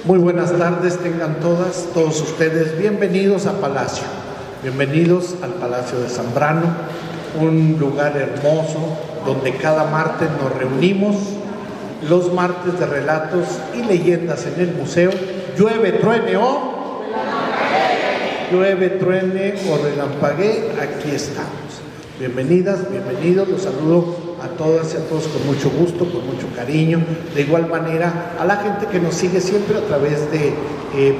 Muy buenas tardes, tengan todos ustedes bienvenidos a Palacio, bienvenidos al Palacio de Zambrano, un lugar hermoso donde cada martes nos reunimos, los martes de relatos y leyendas en el museo. Llueve, truene o relampaguee, aquí estamos. Bienvenidas, bienvenidos, los saludo a todas y a todos con mucho gusto, con mucho cariño. De igual manera a la gente que nos sigue siempre a través de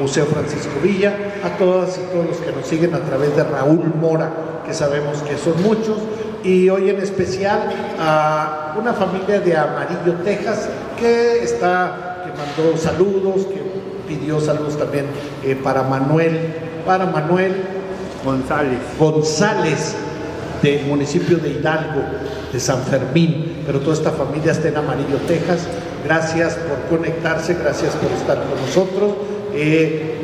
Museo Francisco Villa, a todas y todos los que nos siguen a través de Raúl Mora, que sabemos que son muchos, y hoy en especial a una familia de Amarillo, Texas, que mandó saludos, que pidió saludos también para Manuel González, del municipio de Hidalgo, de San Fermín, pero toda esta familia está en Amarillo, Texas. Gracias por conectarse, gracias por estar con nosotros.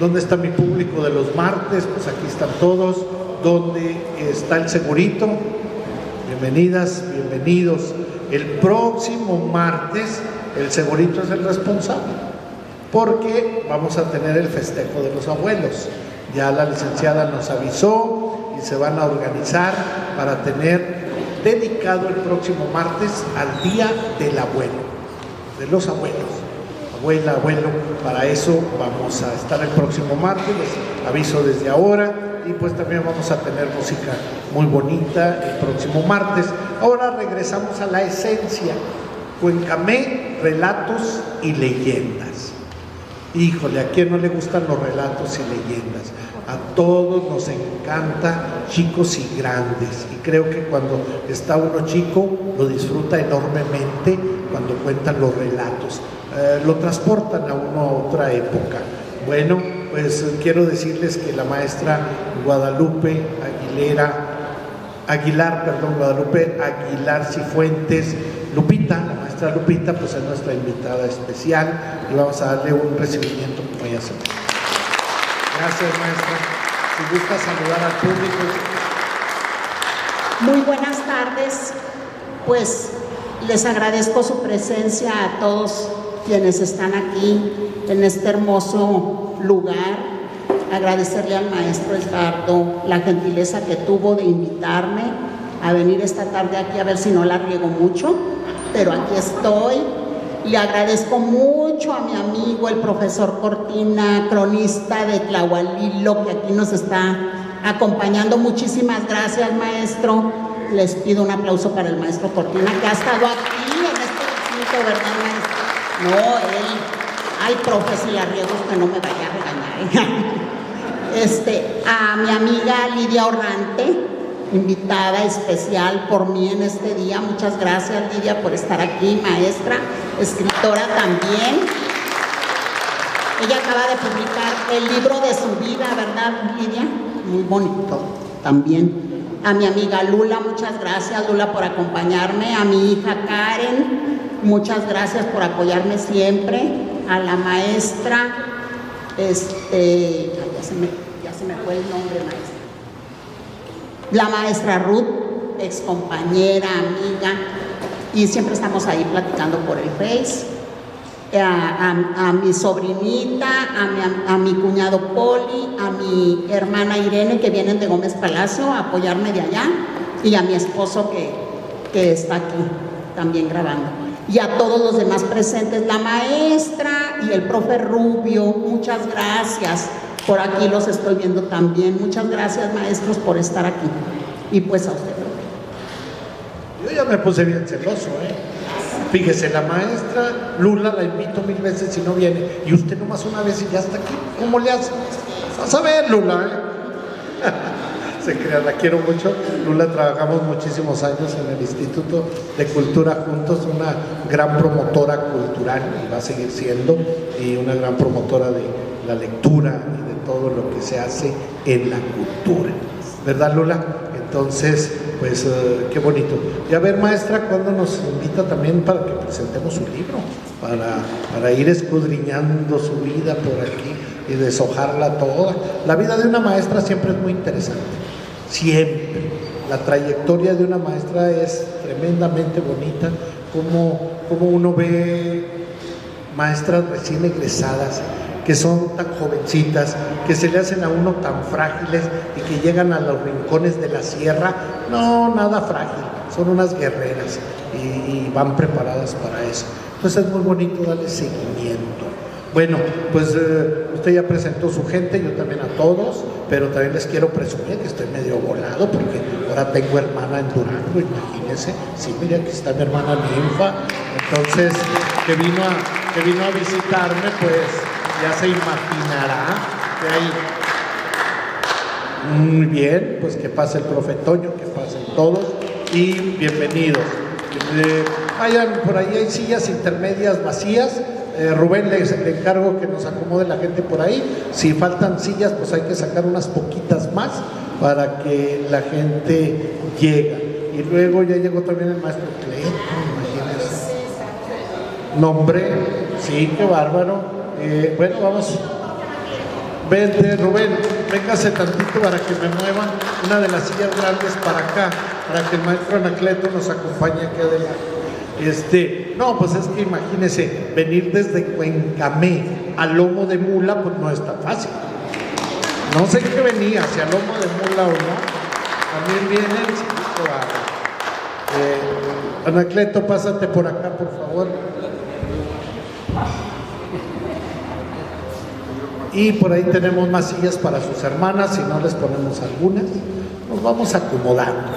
¿Dónde está mi público de los martes? Pues aquí están todos. ¿Dónde está el segurito? Bienvenidas, bienvenidos. El próximo martes el segurito es el responsable, porque vamos a tener el festejo de los abuelos. Ya la licenciada nos avisó y se van a organizar para tener dedicado el próximo martes al Día del Abuelo, de los abuelos, abuela, abuelo. Para eso vamos a estar el próximo martes, les aviso desde ahora, y pues también vamos a tener música muy bonita el próximo martes. Ahora regresamos a la esencia, Cuencamé, relatos y leyendas. Híjole, ¿a quién no le gustan los relatos y leyendas? A todos nos encanta, chicos y grandes, y creo que cuando está uno chico lo disfruta enormemente cuando cuentan los relatos, lo transportan a uno a otra época. Bueno, pues quiero decirles que la maestra Guadalupe Aguilar Cifuentes, Lupita, la maestra Lupita, pues es nuestra invitada especial y vamos a darle un recibimiento como ella se merece. Gracias, maestra. Si gusta saludar al público. Muy buenas tardes. Pues les agradezco su presencia a todos quienes están aquí en este hermoso lugar. Agradecerle al maestro Edgardo la gentileza que tuvo de invitarme a venir esta tarde aquí, a ver si no la riego mucho, pero aquí estoy. Le agradezco mucho a mi amigo, el profesor Cortina, cronista de Tlahualilo, que aquí nos está acompañando. Muchísimas gracias, maestro. Les pido un aplauso para el maestro Cortina, que ha estado aquí en este recinto, ¿verdad, maestro? No, él, ay, profe, si la riego, que no me vaya a regañar. A mi amiga Lidia Orrante, invitada especial por mí en este día. Muchas gracias, Lidia, por estar aquí, maestra, escritora también. Ella acaba de publicar el libro de su vida, ¿verdad, Lidia? Muy bonito también. A mi amiga Lula, muchas gracias, Lula, por acompañarme. A mi hija Karen, muchas gracias por apoyarme siempre. A la maestra, ya se me fue el nombre, maestra. La maestra Ruth, ex compañera, amiga, y siempre estamos ahí platicando por el Face. A mi sobrinita, a mi cuñado Poli, a mi hermana Irene, que vienen de Gómez Palacio a apoyarme de allá, y a mi esposo que está aquí también grabando. Y a todos los demás presentes, la maestra y el profe Rubio, muchas gracias. Por aquí los estoy viendo también. Muchas gracias, maestros, por estar aquí. Y pues a usted. Yo ya me puse bien celoso, Fíjese, la maestra Lula la invito 1000 veces si no viene, y usted nomás una vez y ya está aquí. ¿Cómo le hace? Vas a ver, Lula, Se crea, la quiero mucho. Lula, trabajamos muchísimos años en el Instituto de Cultura juntos, una gran promotora cultural, y va a seguir siendo, y una gran promotora de la lectura y de todo lo que se hace en la cultura, ¿verdad, Lula? Entonces, pues qué bonito. Y a ver, maestra, ¿cuándo nos invita también para que presentemos su libro? Para ir escudriñando su vida por aquí y deshojarla toda. La vida de una maestra siempre es muy interesante, siempre. La trayectoria de una maestra es tremendamente bonita, como uno ve maestras recién egresadas que son tan jovencitas, que se le hacen a uno tan frágiles y que llegan a los rincones de la sierra. No, nada frágil, son unas guerreras y van preparadas para eso. Entonces es muy bonito darle seguimiento. Bueno, pues usted ya presentó su gente, yo también a todos, pero también les quiero presumir que estoy medio volado porque ahora tengo hermana en Durango, imagínense. Sí, mire, aquí está mi hermana Ninfa, entonces que vino a visitarme, pues ya se imaginará que hay. Muy bien, pues que pase el profe Toño, que pasen todos y bienvenidos. Vayan, por ahí hay sillas intermedias vacías. Rubén, le encargo que nos acomode la gente por ahí. Si faltan sillas, pues hay que sacar unas poquitas más para que la gente llegue. Y luego ya llegó también el maestro Cleto, imagínense. Nombre, sí, qué bárbaro. Bueno, vamos. Vente, Rubén, véngase tantito para que me muevan una de las sillas grandes para acá, para que el maestro Anacleto nos acompañe aquí adelante. No, pues es que imagínese, venir desde Cuencamé a Lomo de Mula, pues no es tan fácil. No sé qué venía, si a Lomo de Mula o no. También viene el chiquito. Anacleto, pásate por acá, por favor. Y por ahí tenemos más sillas para sus hermanas, si no les ponemos algunas. Nos vamos acomodando.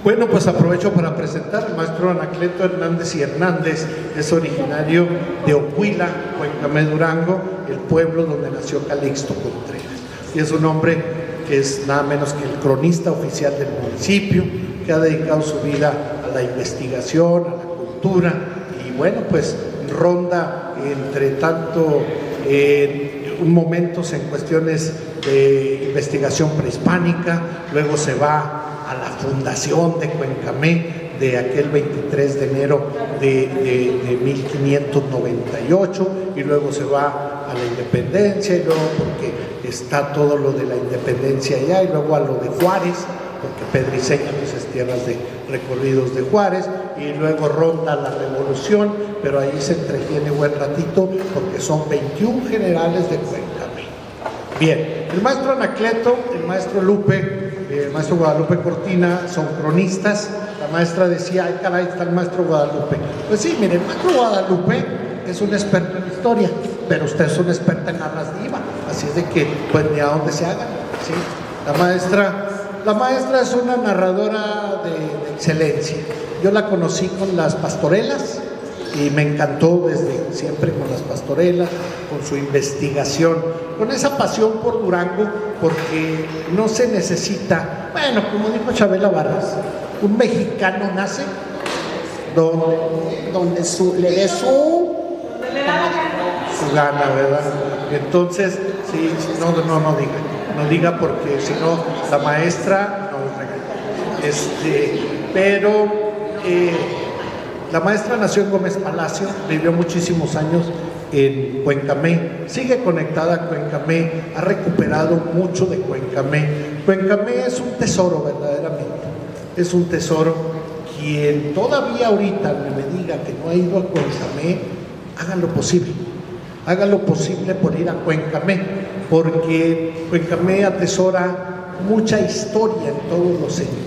Bueno, pues aprovecho para presentar al maestro Anacleto Hernández y Hernández. Es originario de Ocuila, Cuencamé, Durango, el pueblo donde nació Calixto Contreras. Y es un hombre que es nada menos que el cronista oficial del municipio, que ha dedicado su vida a la investigación, a la cultura, y bueno, pues ronda entre tanto momentos en cuestiones de investigación prehispánica, luego se va a la fundación de Cuencamé de aquel 23 de enero de 1598, y luego se va a la independencia, y luego porque está todo lo de la independencia allá, y luego a lo de Juárez, porque Pedriceña pues es tierras de recorridos de Juárez, y luego ronda la revolución, pero ahí se entretiene buen ratito porque son 21 generales de Cuencamé. Bien, el maestro Anacleto, el maestro Lupe, el maestro Guadalupe Cortina son cronistas. La maestra decía, ay caray, está el maestro Guadalupe. Pues sí, mire, el maestro Guadalupe es un experto en historia, pero usted es una experta en narrativa, así es de que pues ni a dónde se haga, ¿sí? La maestra es una narradora de excelencia. Yo la conocí con las pastorelas y me encantó desde siempre con las pastorelas, con su investigación, con esa pasión por Durango, porque no se necesita, bueno, como dijo Chabela Vargas, un mexicano nace donde le dé su gana, ¿verdad? Entonces, sí, no diga porque si no la maestra nos regaña. Pero la maestra nació en Gómez Palacio, vivió muchísimos años en Cuencamé, sigue conectada a Cuencamé, ha recuperado mucho de Cuencamé. Cuencamé es un tesoro verdaderamente, es un tesoro. Quien todavía ahorita me diga que no ha ido a Cuencamé, haga lo posible por ir a Cuencamé, porque Cuencamé atesora mucha historia en todos los sentidos.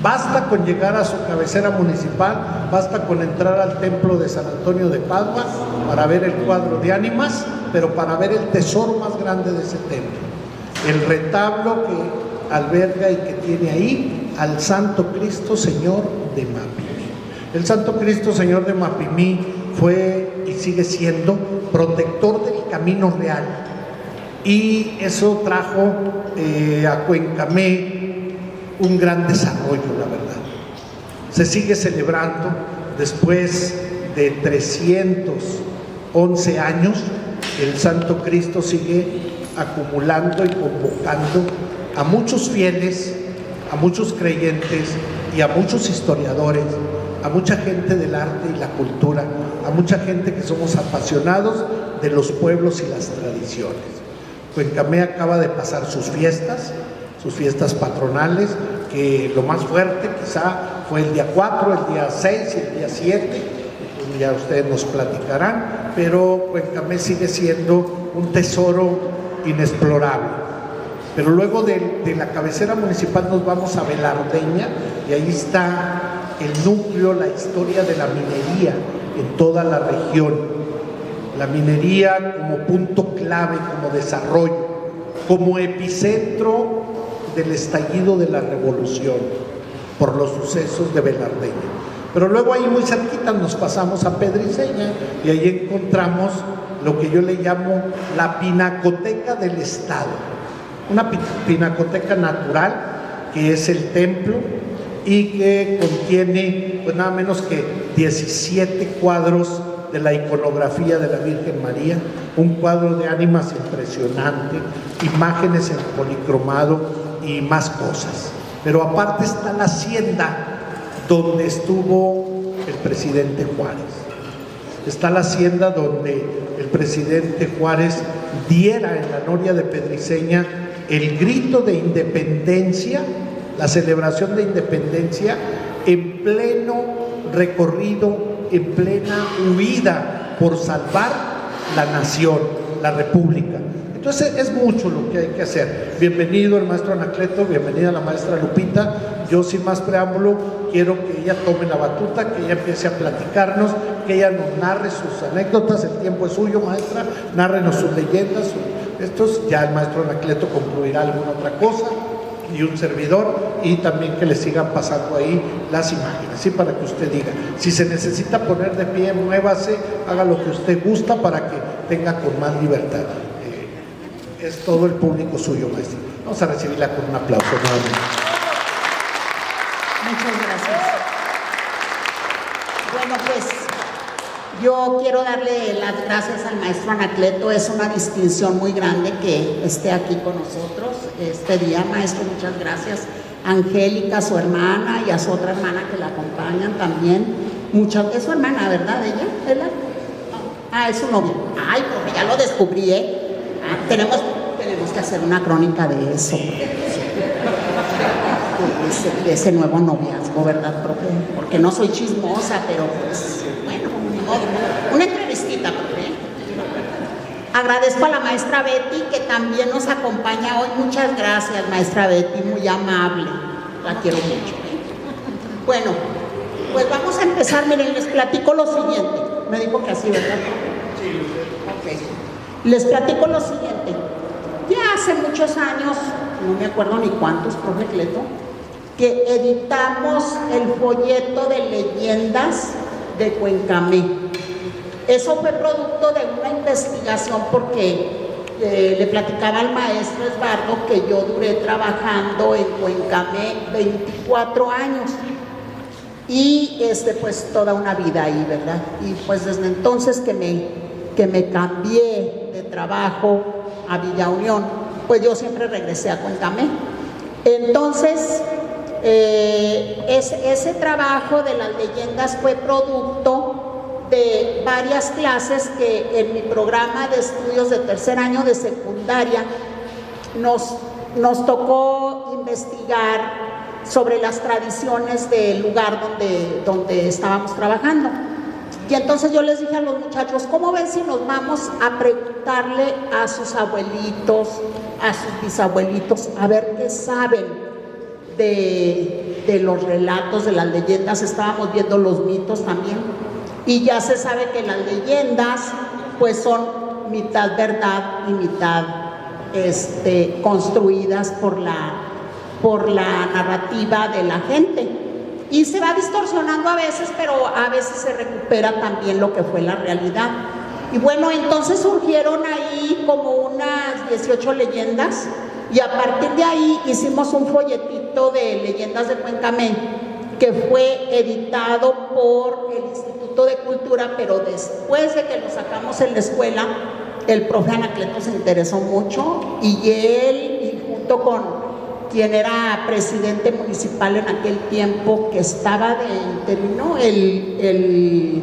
Basta con llegar a su cabecera municipal, basta con entrar al templo de San Antonio de Padua para ver el cuadro de ánimas, pero para ver el tesoro más grande de ese templo, el retablo que alberga y que tiene ahí al Santo Cristo Señor de Mapimí. El Santo Cristo Señor de Mapimí fue y sigue siendo protector del camino real, y eso trajo a Cuencamé un gran desarrollo, la verdad. Se sigue celebrando después de 311 años. El Santo Cristo sigue acumulando y convocando a muchos fieles, a muchos creyentes y a muchos historiadores, a mucha gente del arte y la cultura, a mucha gente que somos apasionados de los pueblos y las tradiciones. Cuencamé acaba de pasar sus fiestas patronales, que lo más fuerte quizá fue el día 4, el día 6 y el día 7, ya ustedes nos platicarán, pero Cuencamé sigue siendo un tesoro inexplorable. Pero luego de la cabecera municipal nos vamos a Velardeña y ahí está el núcleo, la historia de la minería en toda la región. La minería como punto clave, como desarrollo, como epicentro del estallido de la revolución por los sucesos de Velardeña. Pero luego ahí muy cerquita nos pasamos a Pedriceña y ahí encontramos lo que yo le llamo la pinacoteca del Estado. Una pinacoteca natural que es el templo y que contiene pues nada menos que 17 cuadros de la iconografía de la Virgen María, un cuadro de ánimas impresionante, imágenes en policromado y más cosas. Pero aparte está la hacienda donde estuvo el presidente Juárez. Está la hacienda donde el presidente Juárez diera en la noria de Pedriceña el grito de independencia, la celebración de independencia en pleno recorrido, en plena huida por salvar la nación, la república. Entonces es mucho lo que hay que hacer. Bienvenido el maestro Anacleto, bienvenida la maestra Lupita. Yo sin más preámbulo quiero que ella tome la batuta, que ella empiece a platicarnos, que ella nos narre sus anécdotas. El tiempo es suyo, maestra, nárrenos sus leyendas. Ya el maestro Anacleto concluirá alguna otra cosa y un servidor, y también que le sigan pasando ahí las imágenes, ¿sí? Para que usted diga, si se necesita poner de pie, muévase, haga lo que usted gusta para que tenga con más libertad. Es todo el público suyo, maestro. Vamos a recibirla con un aplauso nuevamente. Muchas gracias. Bueno, pues yo quiero darle las gracias al maestro Anacleto. Es una distinción muy grande que esté aquí con nosotros este día, maestro. Muchas gracias. Angélica, su hermana, y a su otra hermana que la acompañan también. Es su hermana, ¿verdad? ¿Ella? Es su novia. Ay, pues ya lo descubrí, ¿eh? Tenemos que hacer una crónica de eso. De ese nuevo noviazgo, ¿verdad, profe? Porque no soy chismosa, pero pues, bueno, una entrevistita, profe. Agradezco a la maestra Betty, que también nos acompaña hoy. Muchas gracias, maestra Betty, muy amable. La quiero mucho. Bueno, pues vamos a empezar. Miren, les platico lo siguiente. Me dijo que así, ¿verdad? Sí. Ok. Les platico lo siguiente. Ya hace muchos años, no me acuerdo ni cuántos, profe Cleto, que editamos el folleto de leyendas de Cuencamé. Eso fue producto de una investigación porque le platicaba al maestro Esbardo que yo duré trabajando en Cuencamé 24 años y pues toda una vida ahí, ¿verdad? Y pues desde entonces que me cambié de trabajo a Villa Unión, pues yo siempre regresé a Cuencamé. Entonces ese trabajo de las leyendas fue producto de varias clases que en mi programa de estudios de tercer año de secundaria nos tocó investigar sobre las tradiciones del lugar donde estábamos trabajando. Y entonces yo les dije a los muchachos, ¿cómo ven si nos vamos a preguntarle a sus abuelitos, a sus bisabuelitos, a ver qué saben de los relatos, de las leyendas? Estábamos viendo los mitos también. Y ya se sabe que las leyendas pues son mitad verdad y mitad construidas por la narrativa de la gente. Y se va distorsionando a veces, pero a veces se recupera también lo que fue la realidad. Y bueno, entonces surgieron ahí como unas 18 leyendas y a partir de ahí hicimos un folletito de leyendas de Cuencamé que fue editado por el Instituto de Cultura, pero después de que lo sacamos en la escuela, el profe Anacleto se interesó mucho y él, y junto con quien era presidente municipal en aquel tiempo, que estaba de interino, el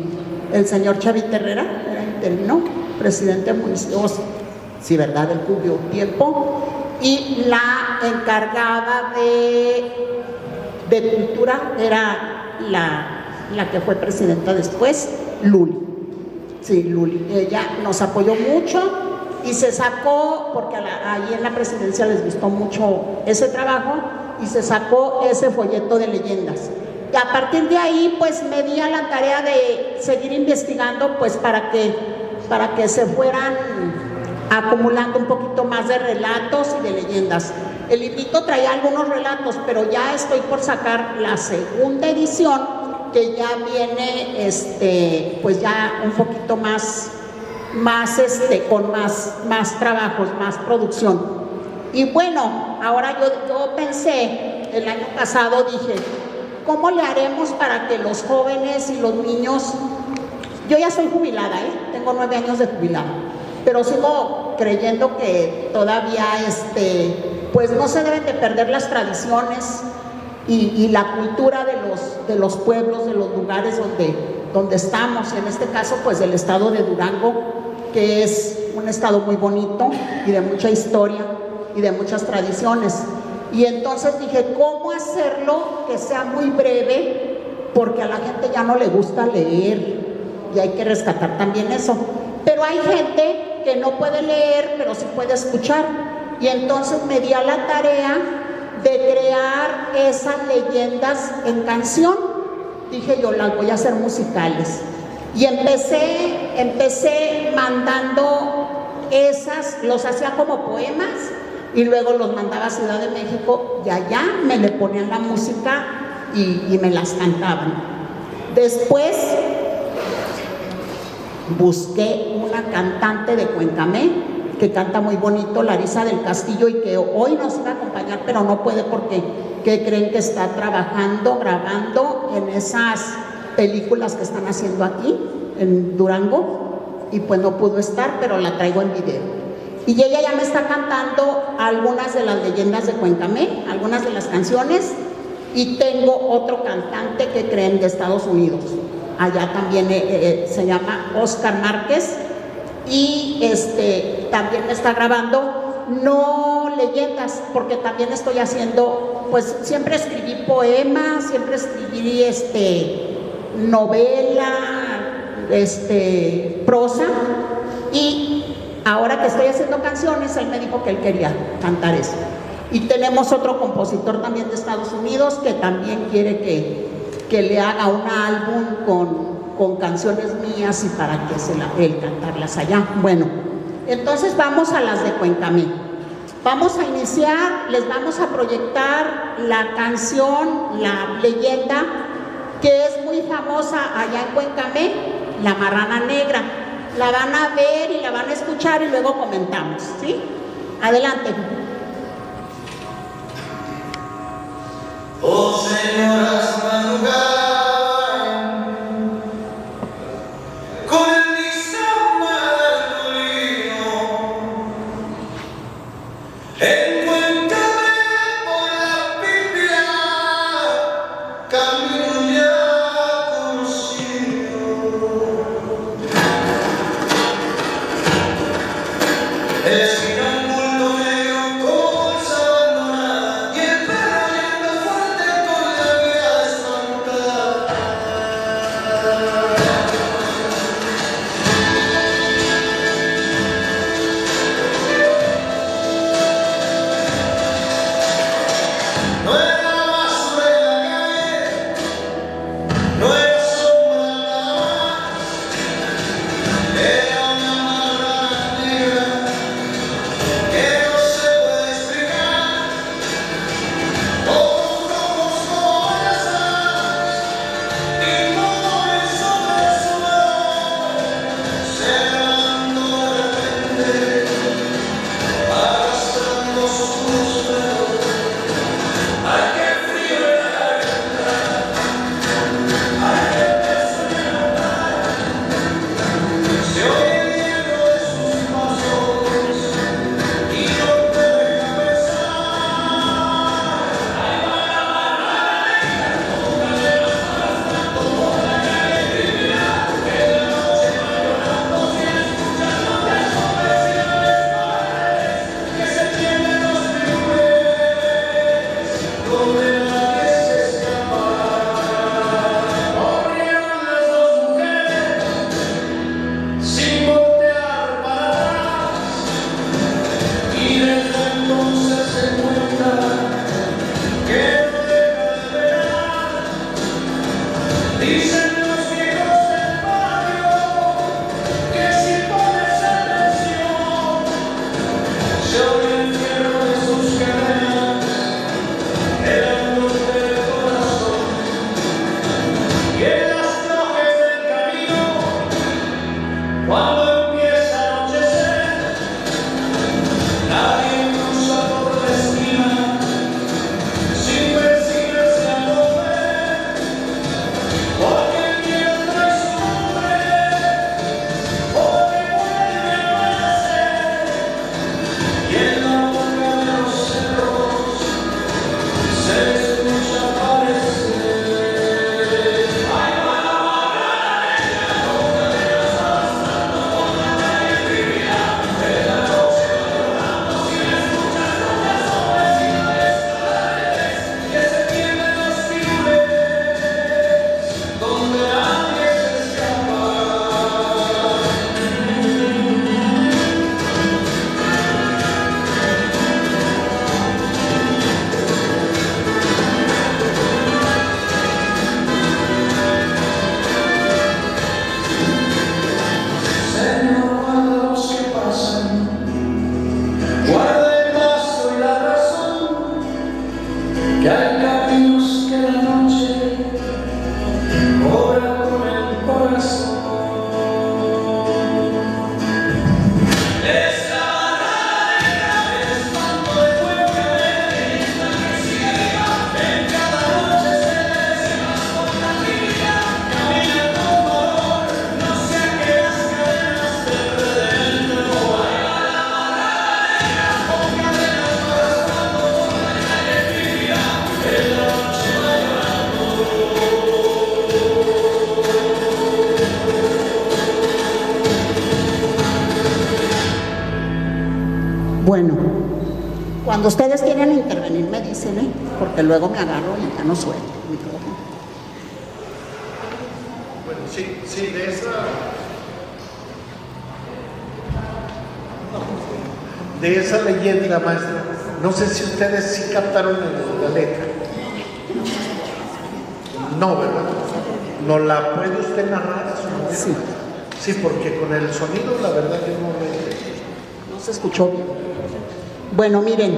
señor Chavit Herrera, era interino, presidente municipal, sí, ¿verdad? Del Cubio Tiempo. Y la encargada de cultura era la que fue presidenta después, Luli. Sí, Luli. Ella nos apoyó mucho y se sacó, porque ahí en la presidencia les gustó mucho ese trabajo, y se sacó ese folleto de leyendas. Y a partir de ahí, pues me di a la tarea de seguir investigando, pues para que se fueran acumulando un poquito más de relatos y de leyendas. El librito traía algunos relatos, pero ya estoy por sacar la segunda edición, que ya viene, pues ya un poquito más con más trabajos, más producción. Y bueno, ahora yo pensé, el año pasado dije, ¿cómo le haremos para que los jóvenes y los niños... Yo ya soy jubilada, tengo 9 años de jubilada, pero sigo creyendo que todavía, pues no se deben de perder las tradiciones y la cultura de los pueblos, de los lugares donde estamos, en este caso pues del estado de Durango, que es un estado muy bonito y de mucha historia y de muchas tradiciones. Y entonces dije, ¿cómo hacerlo que sea muy breve? Porque a la gente ya no le gusta leer y hay que rescatar también eso. Pero hay gente que no puede leer, pero sí puede escuchar. Y entonces me di a la tarea de crear esas leyendas en canción. Dije yo, las voy a hacer musicales. Y empecé mandando los hacía como poemas y luego los mandaba a Ciudad de México y allá me le ponían la música y me las cantaban. Después busqué una cantante de Cuencamé que canta muy bonito, Larisa del Castillo, y que hoy nos iba a acompañar, pero no puede porque ¿qué creen? Que está grabando en esas películas que están haciendo aquí en Durango, y pues no pudo estar, pero la traigo en video. Y ella ya me está cantando algunas de las leyendas de Cuencamé, algunas de las canciones, y tengo otro cantante que creen de Estados Unidos. Allá también se llama Oscar Márquez, y también me está grabando, no leyendas, porque también estoy haciendo, pues siempre escribí poemas, siempre escribí novela, prosa, y ahora que estoy haciendo canciones, él me dijo que él quería cantar eso. Y tenemos otro compositor también de Estados Unidos que también quiere que le haga un álbum con canciones mías y para que él cantarlas allá. Bueno, entonces vamos a las de Cuencamé. Vamos a iniciar, les vamos a proyectar la canción, la leyenda que es muy famosa allá en Cuencamé, La Marrana Negra. La van a ver y la van a escuchar y luego comentamos, ¿sí? Adelante. Oh, señoras madrugadas, con el rizoma del molino, encuéntrame por la Biblia, camino ya conocido. Esquina un bulto negro con sábana y el perro yendo fuerte con la vida espantada. No era basura en la calle, no era sombra nada más, era una marrana negra Bueno, cuando ustedes quieran intervenir me dicen, porque luego me agarro y ya no suelto el micrófono. Bueno, sí, de esa leyenda, maestra, no sé si ustedes sí captaron la letra. No, ¿verdad? ¿No la puede usted narrar? Sí. Sí, porque con el sonido, la verdad, yo No se escuchó bien. Bueno, miren,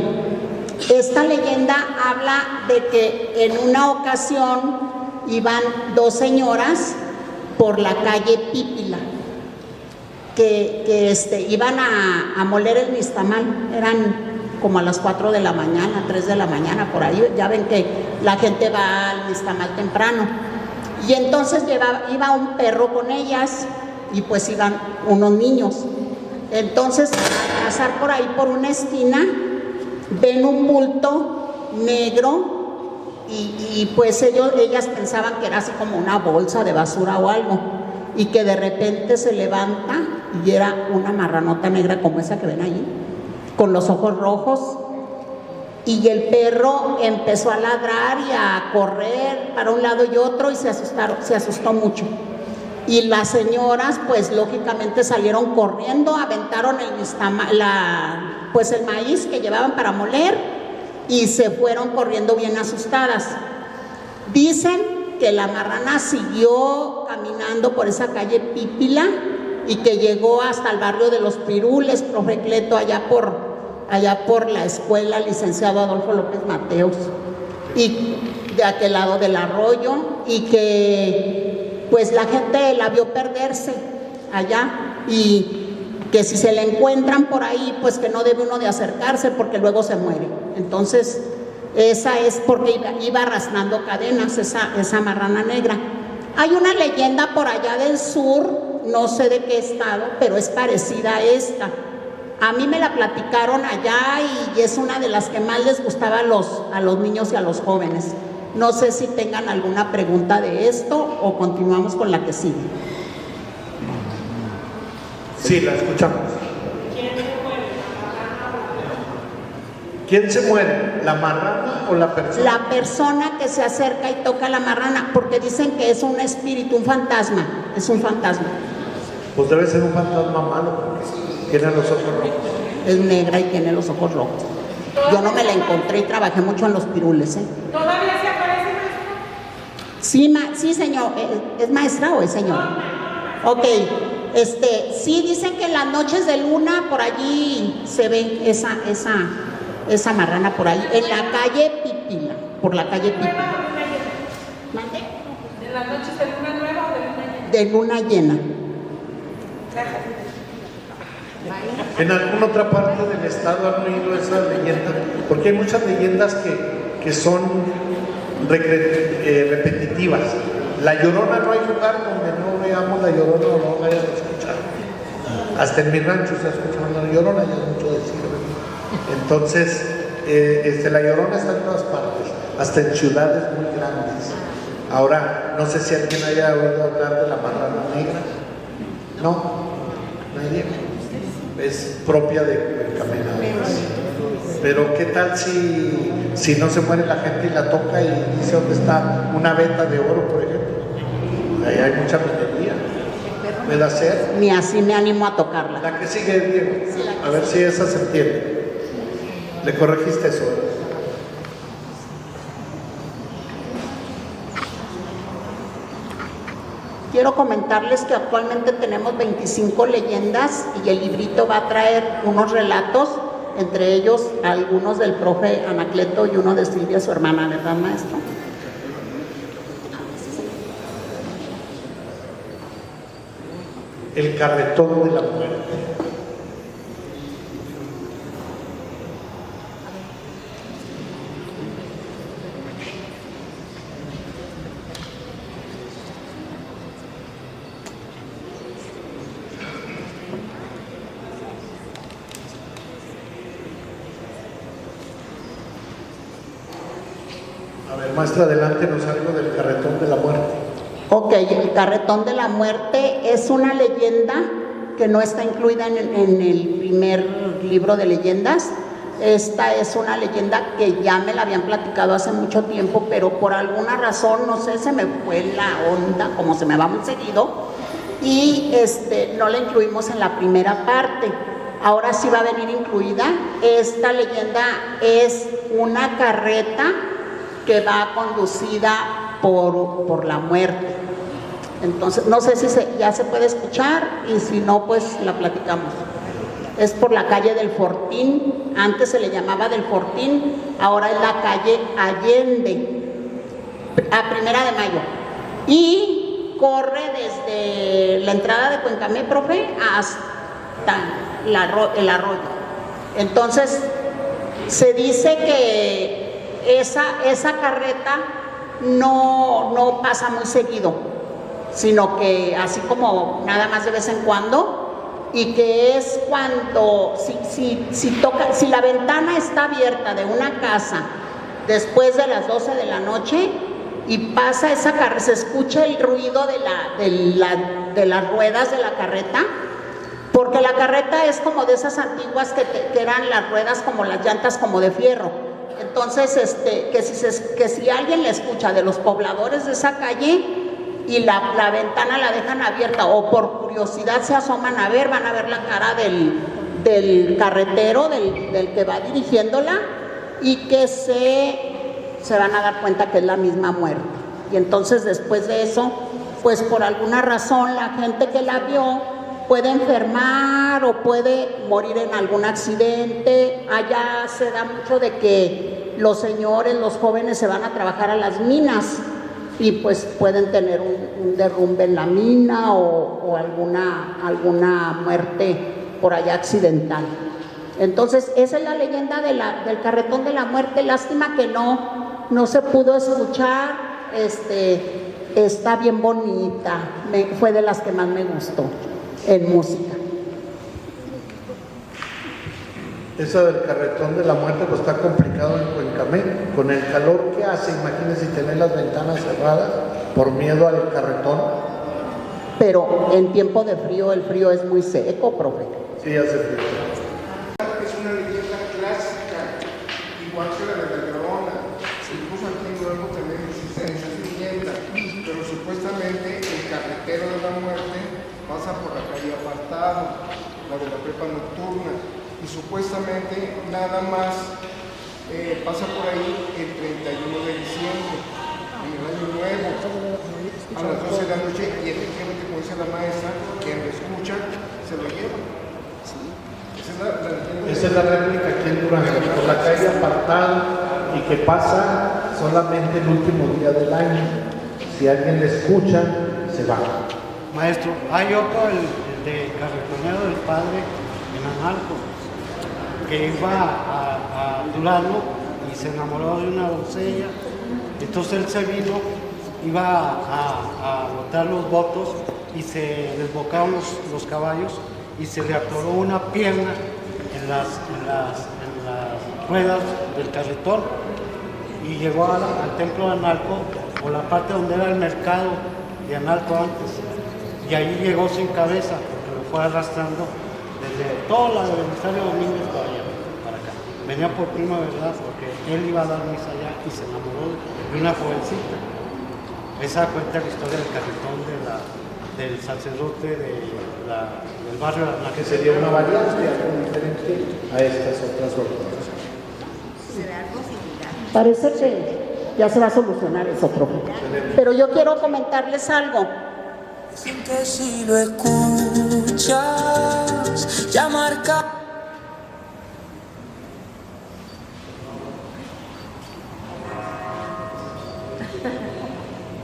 esta leyenda habla de que en una ocasión iban dos señoras por la calle Pípila, que iban a moler el nixtamal. Eran como a las 4 de la mañana, 3 de la mañana, por ahí. Ya ven que la gente va al nixtamal temprano. Y entonces iba un perro con ellas y pues iban unos niños. Entonces, al pasar por ahí por una esquina, ven un bulto negro y pues ellas pensaban que era así como una bolsa de basura o algo, y que de repente se levanta y era una marranota negra como esa que ven allí, con los ojos rojos, y el perro empezó a ladrar y a correr para un lado y otro y se asustó mucho. Y las señoras pues lógicamente salieron corriendo, aventaron el maíz que llevaban para moler y se fueron corriendo bien asustadas. Dicen que la marrana siguió caminando por esa calle Pípila y que llegó hasta el barrio de Los Pirules, profe Cleto, allá por la escuela Licenciado Adolfo López Mateos, y de aquel lado del arroyo, y que pues la gente la vio perderse allá, y que si se la encuentran por ahí, pues que no debe uno de acercarse porque luego se muere. Entonces, esa es porque iba arrastrando cadenas, esa marrana negra. Hay una leyenda por allá del sur, no sé de qué estado, pero es parecida a esta. A mí me la platicaron allá y es una de las que más les gustaba a los niños y a los jóvenes. No sé si tengan alguna pregunta de esto o continuamos con la que sigue. Sí, la escuchamos. ¿Quién se muere? ¿La marrana o la persona? La persona que se acerca y toca la marrana, porque dicen que es un espíritu, un fantasma. Es un fantasma. Pues debe ser un fantasma malo porque tiene los ojos rojos. Es negra y tiene los ojos rojos. Yo no me la encontré y trabajé mucho en Los Pirules, ¿Todavía se aparece, maestra? Sí, señor. ¿Es maestra o es señor? Ok. Sí, dicen que en las noches de luna por allí se ve esa marrana por ahí, en la calle Pípila, por la calle Pípila. ¿Mande? ¿De las noches de luna nueva o de luna llena? De luna llena. ¿En alguna otra parte del estado han oído esa leyenda? Porque hay muchas leyendas que son repetitivas. La Llorona, no hay lugar donde no veamos la Llorona o no la hayan escuchado. Hasta en mi rancho se ha escuchado la Llorona, ya es mucho decir. Entonces, la Llorona está en todas partes, hasta en ciudades muy grandes. Ahora, no sé si alguien haya oído hablar de la marrana negra. ¿No? ¿Nadie? Es propia de caminadores. Pero ¿qué tal si no se muere la gente y la toca y dice dónde está una veta de oro, por ejemplo? Ahí hay mucha minería. ¿Puede hacer? Ni así me animo a tocarla. La que sigue, Diego. A ver si esa se entiende. ¿Le corregiste eso? Quiero comentarles que actualmente tenemos 25 leyendas y el librito va a traer unos relatos, entre ellos algunos del profe Anacleto y uno de Silvia, su hermana, ¿verdad, maestro? El carretón de la muerte. A ver, maestra, adelante nos algo del carretón de la muerte. Ok, el carretón de la muerte es una leyenda que no está incluida en el primer libro de leyendas. Esta es una leyenda que ya me la habían platicado hace mucho tiempo, pero por alguna razón, no sé, se me fue la onda, como se me va muy seguido, y no la incluimos en la primera parte. Ahora sí va a venir incluida. Esta leyenda es una carreta que va conducida por la muerte. Entonces, no sé si ya se puede escuchar, y si no, pues la platicamos. Es por la calle del Fortín. Antes se le llamaba del Fortín, ahora es la calle Allende, a 1 de Mayo. Y corre desde la entrada de Cuencamé, profe, hasta el arroyo. Entonces, se dice que esa carreta no pasa muy seguido, sino que así como nada más de vez en cuando, y que es cuando si la ventana está abierta de una casa después de las 12 de la noche y pasa esa carreta, se escucha el ruido de las ruedas de la carreta, porque la carreta es como de esas antiguas que eran las ruedas como las llantas como de fierro. Entonces, que si alguien la escucha de los pobladores de esa calle y la ventana la dejan abierta, o por curiosidad se asoman a ver, van a ver la cara del carretero, del que va dirigiéndola, y que se van a dar cuenta que es la misma muerte. Y entonces, después de eso, pues por alguna razón la gente que la vio puede enfermar o puede morir en algún accidente. Allá se da mucho de que los señores, los jóvenes se van a trabajar a las minas y pues pueden tener un derrumbe en la mina o alguna muerte por allá accidental. Entonces, esa es la leyenda del carretón de la muerte. Lástima que no se pudo escuchar. Está bien bonita, fue de las que más me gustó en música. Esa del carretón de la muerte pues está complicado en Cuencamé, con el calor que hace. Imagínense tener las ventanas cerradas por miedo al carretón. Pero en tiempo de frío, el frío es muy seco, profe. Sí, hace frío. Es una leyenda clásica, igual que la de la Llorona. Incluso aquí en Durango también existen esas leyendas, pero supuestamente el carretero de la muerte pasa por la calle Apartado, la de la prepa nocturna, y supuestamente nada más pasa por ahí el 31 de diciembre, en el año nuevo, a las 12 de la noche, y efectivamente, como dice la maestra, quien lo escucha se lo lleva. Esa es la réplica aquí en Durango, por la calle Apartado, y que pasa solamente el último día del año. Si alguien le escucha, se va. Maestro, hay otro, el de Carretonero del Padre en Analco, que iba a Durango y se enamoró de una doncella. Entonces él se vino, iba a botar los votos y se desbocaron los caballos y se le atoró una pierna en las ruedas del carretón y llegó al templo de Analco, o la parte donde era el mercado de Analco antes, y ahí llegó sin cabeza porque lo fue arrastrando desde toda la de Belisario Domínguez para acá. Venía por prima verdad porque él iba a dar misa allá y se enamoró de una jovencita. Esa cuenta la historia del carretón del sacerdote del barrio de Analco. Que sería una variante, algo diferente a estas otras dos. Parece que ya se va a solucionar eso, profe. Pero yo quiero comentarles algo. Dicen que si lo escuchas, ya marca.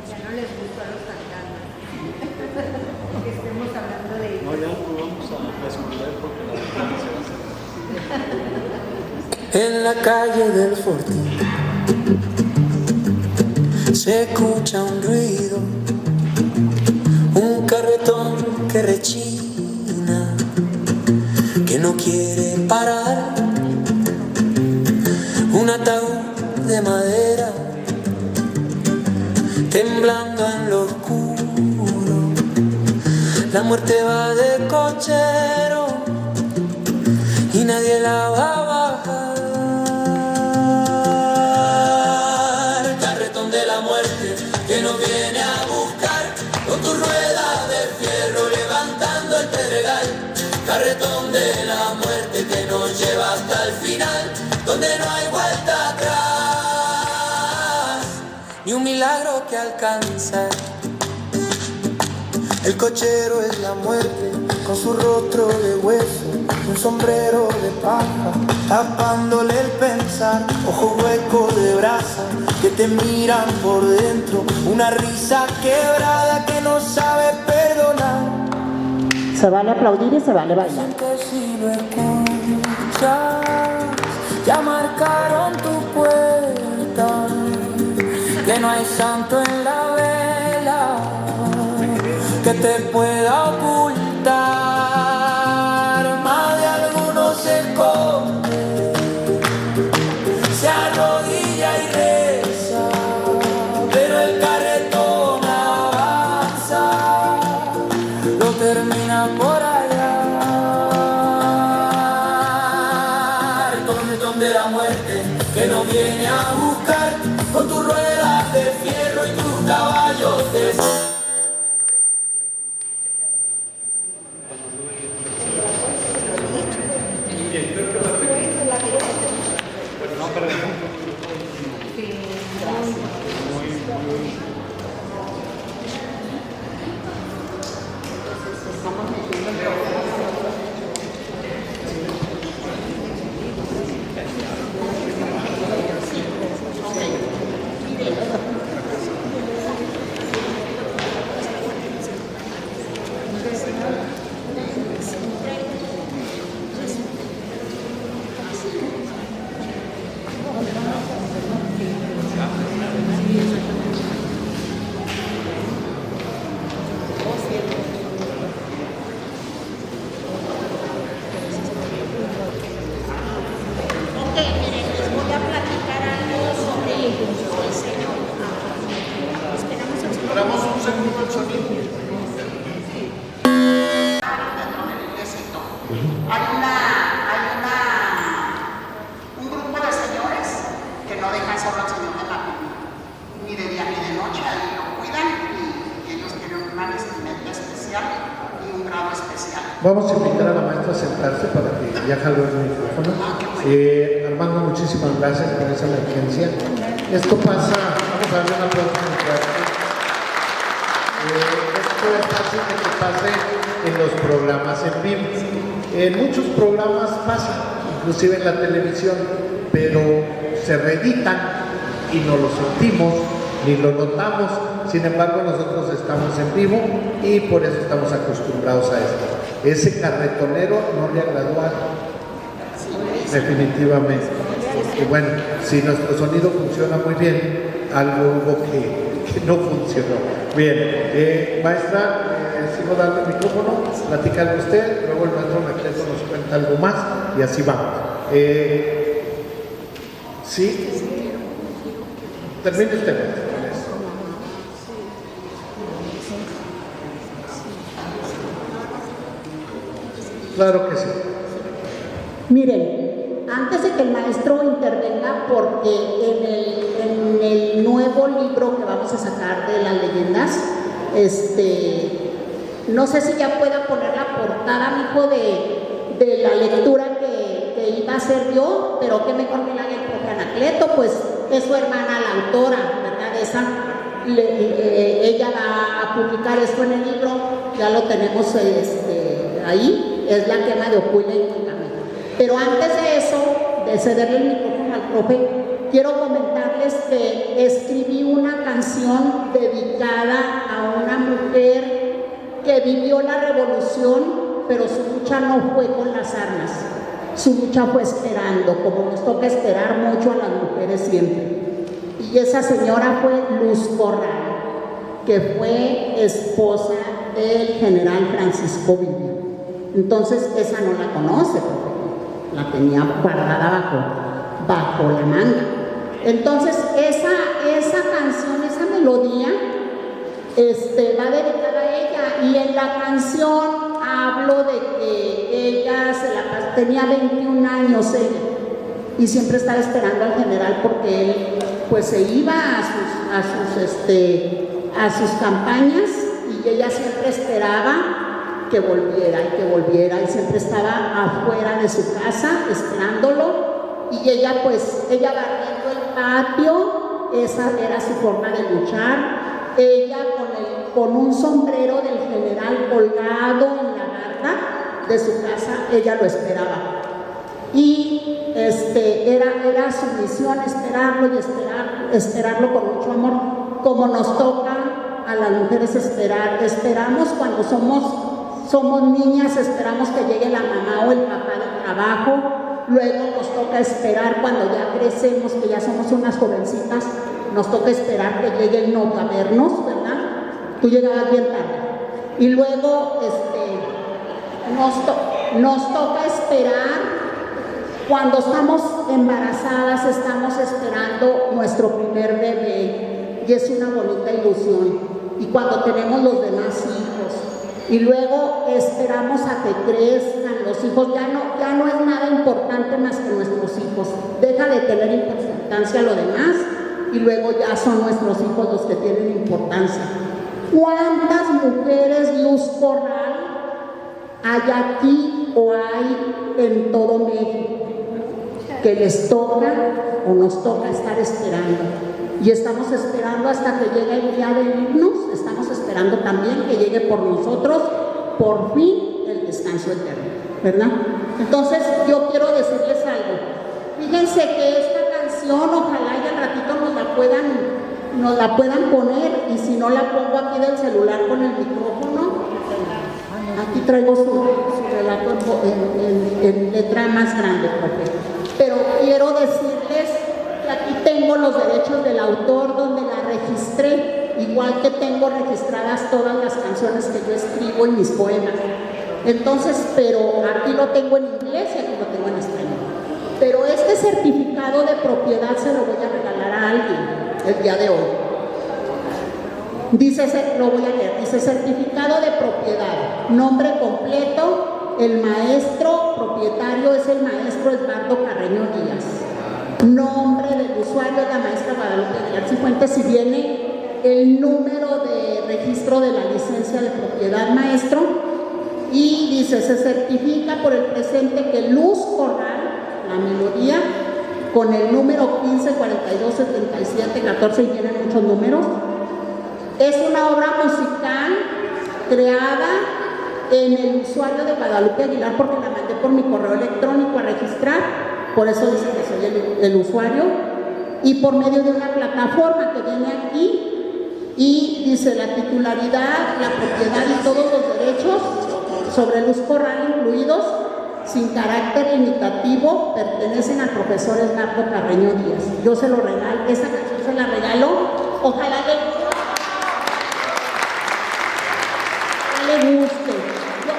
Ya no les gustó a los fantasmas. Que estemos hablando de ellos. No, ya no vamos a responder porque la gente se va a hacer. En la calle del Fortín se escucha un ruido, un carretón que rechina, que no quiere parar, un ataúd de madera temblando en lo oscuro, la muerte va de cochero y nadie la va a bajar. Carretón de la muerte que nos viene a buscar, con tu rueda de fierro levantando el pedregal. Carretón de la muerte que nos lleva hasta el final, donde no hay vuelta atrás, ni un milagro que alcanzar. El cochero es la muerte, con su rostro de hueso, un sombrero de paja, tapándole el pensar, ojos huecos de brasa que te miran por dentro, una risa quebrada que no sabe perdonar. Se vale aplaudir y se vale bailar. Si lo escuchas, ya marcaron tu puerta, que no hay santo en la vela que te pueda ocultar. Más de alguno se esconde, se arrodilla y reza, pero el carretón avanza, lo termina por allá. El carretón de la muerte que nos viene a buscar, con tus ruedas de fierro y tus caballos de un grupo de señores que no dejan solo al Señor de la Cruz, ni de día ni de noche, ahí lo cuidan y ellos tienen una vestimenta especial y un grado especial. Vamos a invitar a la maestra a sentarse para que ya jaló el micrófono. Armando, muchísimas gracias por esa emergencia. Esto pasa, vamos a darle un aplauso muy fuerte. Esto es fácil de que pase en los programas en vivo. En muchos programas pasa, inclusive en la televisión, pero se reeditan y no lo sentimos ni lo notamos. Sin embargo, nosotros estamos en vivo y por eso estamos acostumbrados a esto. Ese carretonero no le agradó a definitivamente. Y bueno, si nuestro sonido funciona muy bien, algo hubo que no funcionó. Bien, maestra, sigo dando el micrófono, platícale usted, luego el maestro Anacleto nos cuenta algo más y así vamos. ¿Sí? Termine usted, maestra. Claro que sí. Miren, antes de que el maestro intervenga, porque en el nuevo libro que vamos a sacar de las leyendas, no sé si ya pueda poner la portada, mijo, de la lectura que iba a hacer yo, pero que mejor que la haga el profe Anacleto, pues es su hermana la autora, ¿verdad? Ella va a publicar esto en el libro, ya lo tenemos ahí, es La quema de Ocuya y Cuencamén. Pero antes de eso, de cederle el micrófono al profe, quiero comentarles que escribí una canción dedicada a una mujer que vivió la revolución, pero su lucha no fue con las armas, su lucha fue esperando, como nos toca esperar mucho a las mujeres siempre. Y esa señora fue Luz Corral, que fue esposa del general Francisco Villa. Entonces esa no la conoce, porque la tenía guardada bajo la manga. Entonces esa canción, esa melodía, va dedicada a ella, y en la canción hablo de que ella tenía 21 años ella, y siempre estaba esperando al general porque él pues se iba a sus campañas, y ella siempre esperaba que volviera, y siempre estaba afuera de su casa esperándolo, y ella barriendo el patio, esa era su forma de luchar. Ella con un sombrero del general colgado en la barda de su casa, ella lo esperaba. Y era su misión esperarlo y esperarlo con mucho amor, como nos toca a las mujeres esperar. Esperamos cuando somos niñas, esperamos que llegue la mamá o el papá del trabajo. Luego nos toca esperar cuando ya crecemos, que ya somos unas jovencitas, nos toca esperar que llegue el novio a vernos, ¿verdad? Tú llegabas bien tarde. Y luego nos toca esperar cuando estamos embarazadas, estamos esperando nuestro primer bebé, y es una bonita ilusión. Y cuando tenemos los demás hijos, y luego esperamos a que crezcan los hijos, ya no es nada importante más que nuestros hijos, deja de tener importancia lo demás, y luego ya son nuestros hijos los que tienen importancia. ¿Cuántas mujeres Luz Corral hay aquí o hay en todo México que les toca o nos toca estar esperando? Y estamos esperando hasta que llegue el día de irnos, estamos esperando también que llegue por nosotros, por fin, el descanso eterno, ¿verdad? Entonces, yo quiero decirles algo. Fíjense que esta canción, ojalá y al ratito nos la puedan poner, y si no la pongo aquí del celular con el micrófono, aquí traigo su relato en letra más grande, profe. Pero quiero decirles que aquí tengo los derechos del autor, donde la registré, igual que tengo registradas todas las canciones que yo escribo y mis poemas. Entonces, pero aquí lo tengo en inglés y aquí lo tengo en español. Pero este certificado de propiedad se lo voy a regalar a alguien el día de hoy. Lo voy a leer, dice: certificado de propiedad, nombre completo, el maestro propietario es el maestro Edgardo Carreño Díaz. Nombre del usuario es la maestra Guadalupe Aguilar Cifuentes. Si viene el número de registro de la licencia de propiedad, maestro, y dice: se certifica por el presente que Luz Corral, la melodía, con el número 15, 42, 77, 14, y tienen muchos números, es una obra musical creada en el usuario de Guadalupe Aguilar, porque la mandé por mi correo electrónico a registrar, por eso dice que soy el usuario, y por medio de una plataforma que viene aquí, y dice: la titularidad, la propiedad y todos los derechos sobre Luz Corral incluidos, sin carácter limitativo, pertenecen al profesor Edgardo Carreño Díaz. Yo se lo regalo, esa canción se la regalo, ojalá le guste.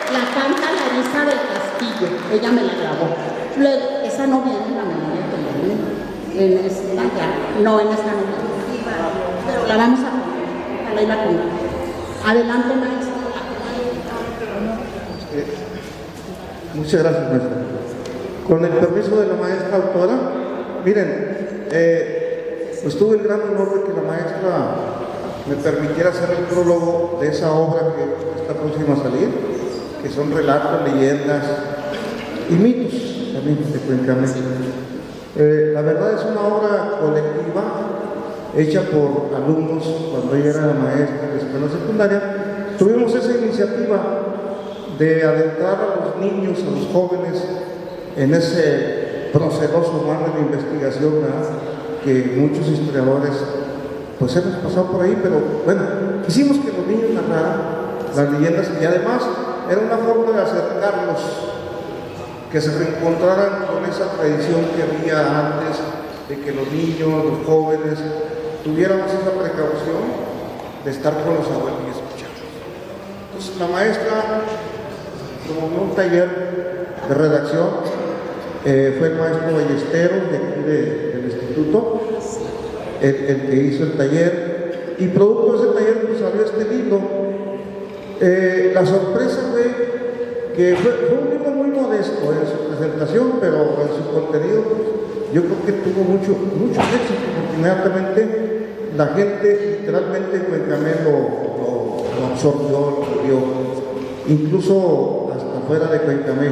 La canta Larisa del Castillo, ella me la grabó. Luego, esa no viene en la memoria, en esta ya, no, en esta no viene, pero la vamos a poner, ojalá y la ponga. Adelante, maestro. Muchas gracias, maestra. Con el permiso de la maestra autora, miren, pues tuve el gran honor de que la maestra me permitiera hacer el prólogo de esa obra que está próxima a salir, que son relatos, leyendas y mitos también frecuentemente. La verdad es una obra colectiva hecha por alumnos. Cuando ella era maestra de la escuela secundaria, tuvimos esa iniciativa de adentrar a los niños, a los jóvenes, en ese proceloso mar de la investigación, ¿verdad?, que muchos historiadores pues hemos pasado por ahí, pero bueno, quisimos que los niños narraran las leyendas, y además era una forma de acercarlos, que se reencontraran con esa tradición que había antes, de que los niños, los jóvenes, tuviéramos esa precaución de estar con los abuelos y escucharlos. Entonces la maestra promovió un taller de redacción, fue el maestro Ballesteros de aquí del instituto, el que hizo el taller, y producto de ese taller pues salió este libro. La sorpresa fue que fue un libro muy modesto en su presentación, pero en su contenido yo creo que tuvo mucho éxito, porque inmediatamente la gente literalmente en Cuencamé lo absorbió, lo vio, incluso hasta fuera de Cuencamé.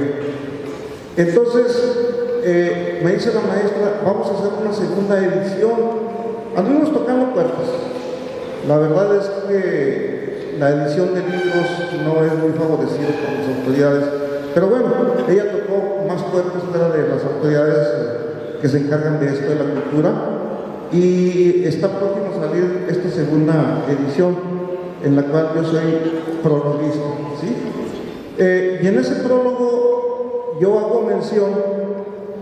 Entonces, me dice la maestra, vamos a hacer una segunda edición. Anduvimos tocando puertas. La verdad es que la edición de libros no es muy favorecida por las autoridades, pero bueno, ella tocó más puertas fuera de las autoridades que se encargan de esto de la cultura, y está próximo a salir esta segunda edición en la cual yo soy prologuista, ¿sí? Y en ese prólogo yo hago mención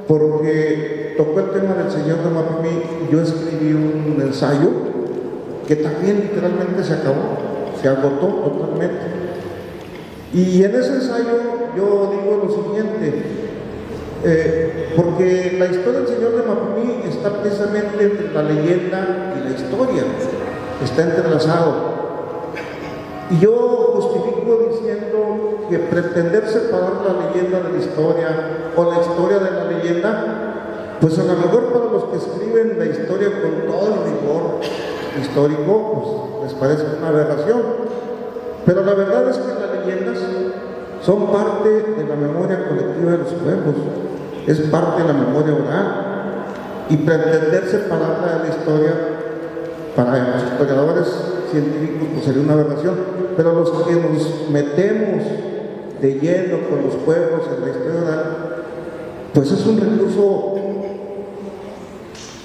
porque tocó el tema del Señor de Mapimí. Yo escribí un ensayo que también literalmente se acabó, se agotó totalmente. Y en ese ensayo yo digo lo siguiente, porque la historia del Señor de Mapimí está precisamente entre la leyenda y la historia, está entrelazado. Y yo justifico diciendo que pretender separar la leyenda de la historia o la historia de la leyenda, pues a lo mejor para los que escriben la historia con todo el rigor histórico, pues les parece una aberración. Pero la verdad es que las leyendas son parte de la memoria colectiva de los pueblos, es parte de la memoria oral, y pretender separarla de la historia para los historiadores científicos pues sería una aberración, pero los que nos metemos de lleno con los pueblos en la historia oral, pues es un recurso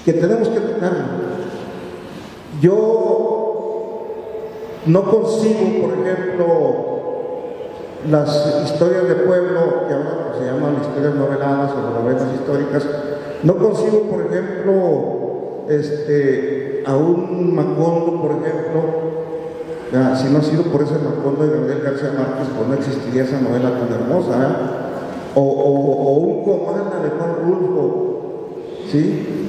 que tenemos que tocar. Yo no consigo, por ejemplo, las historias de pueblo, que ahora pues, se llaman historias noveladas o novelas históricas, no consigo, por ejemplo, a un Macondo, por ejemplo, si no ha sido por ese Macondo de Gabriel García Márquez, pues no existiría esa novela tan hermosa, o un Comana de Juan Rulfo, ¿sí?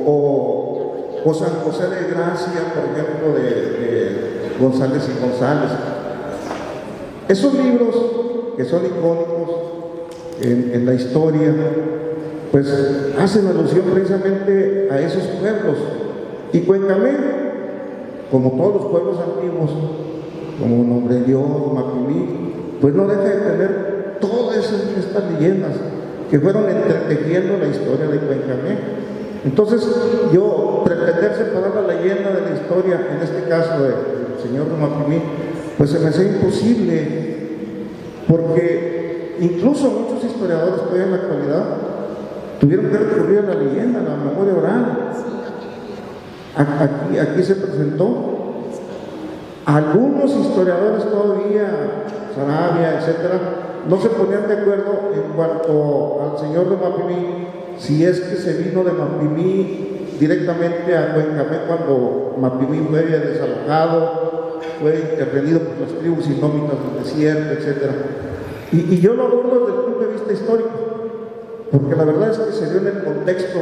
O San José de Gracia, por ejemplo, de González y González. Esos libros que son icónicos en la historia, pues hacen alusión precisamente a esos pueblos. Y Cuencamé, como todos los pueblos antiguos, como Nombre de Dios, Mapimí, pues no deja de tener todas estas leyendas que fueron entretejiendo la historia de Cuencamé. Entonces, yo pretender separar la leyenda de la historia, en este caso del Señor de Mapimí, pues se me hace imposible, porque incluso muchos historiadores todavía en la actualidad tuvieron que recurrir a la leyenda, a la memoria oral. Aquí se presentó. Algunos historiadores todavía, Sarabia, etcétera, no se ponían de acuerdo en cuanto al Señor de Mapimí, si es que se vino de Mapimí directamente a Cuencamé cuando Mapimí fue desalojado, fue intervenido por las tribus indómitas del desierto, etcétera. Y yo lo abordo desde el punto de vista histórico, porque la verdad es que se dio en el contexto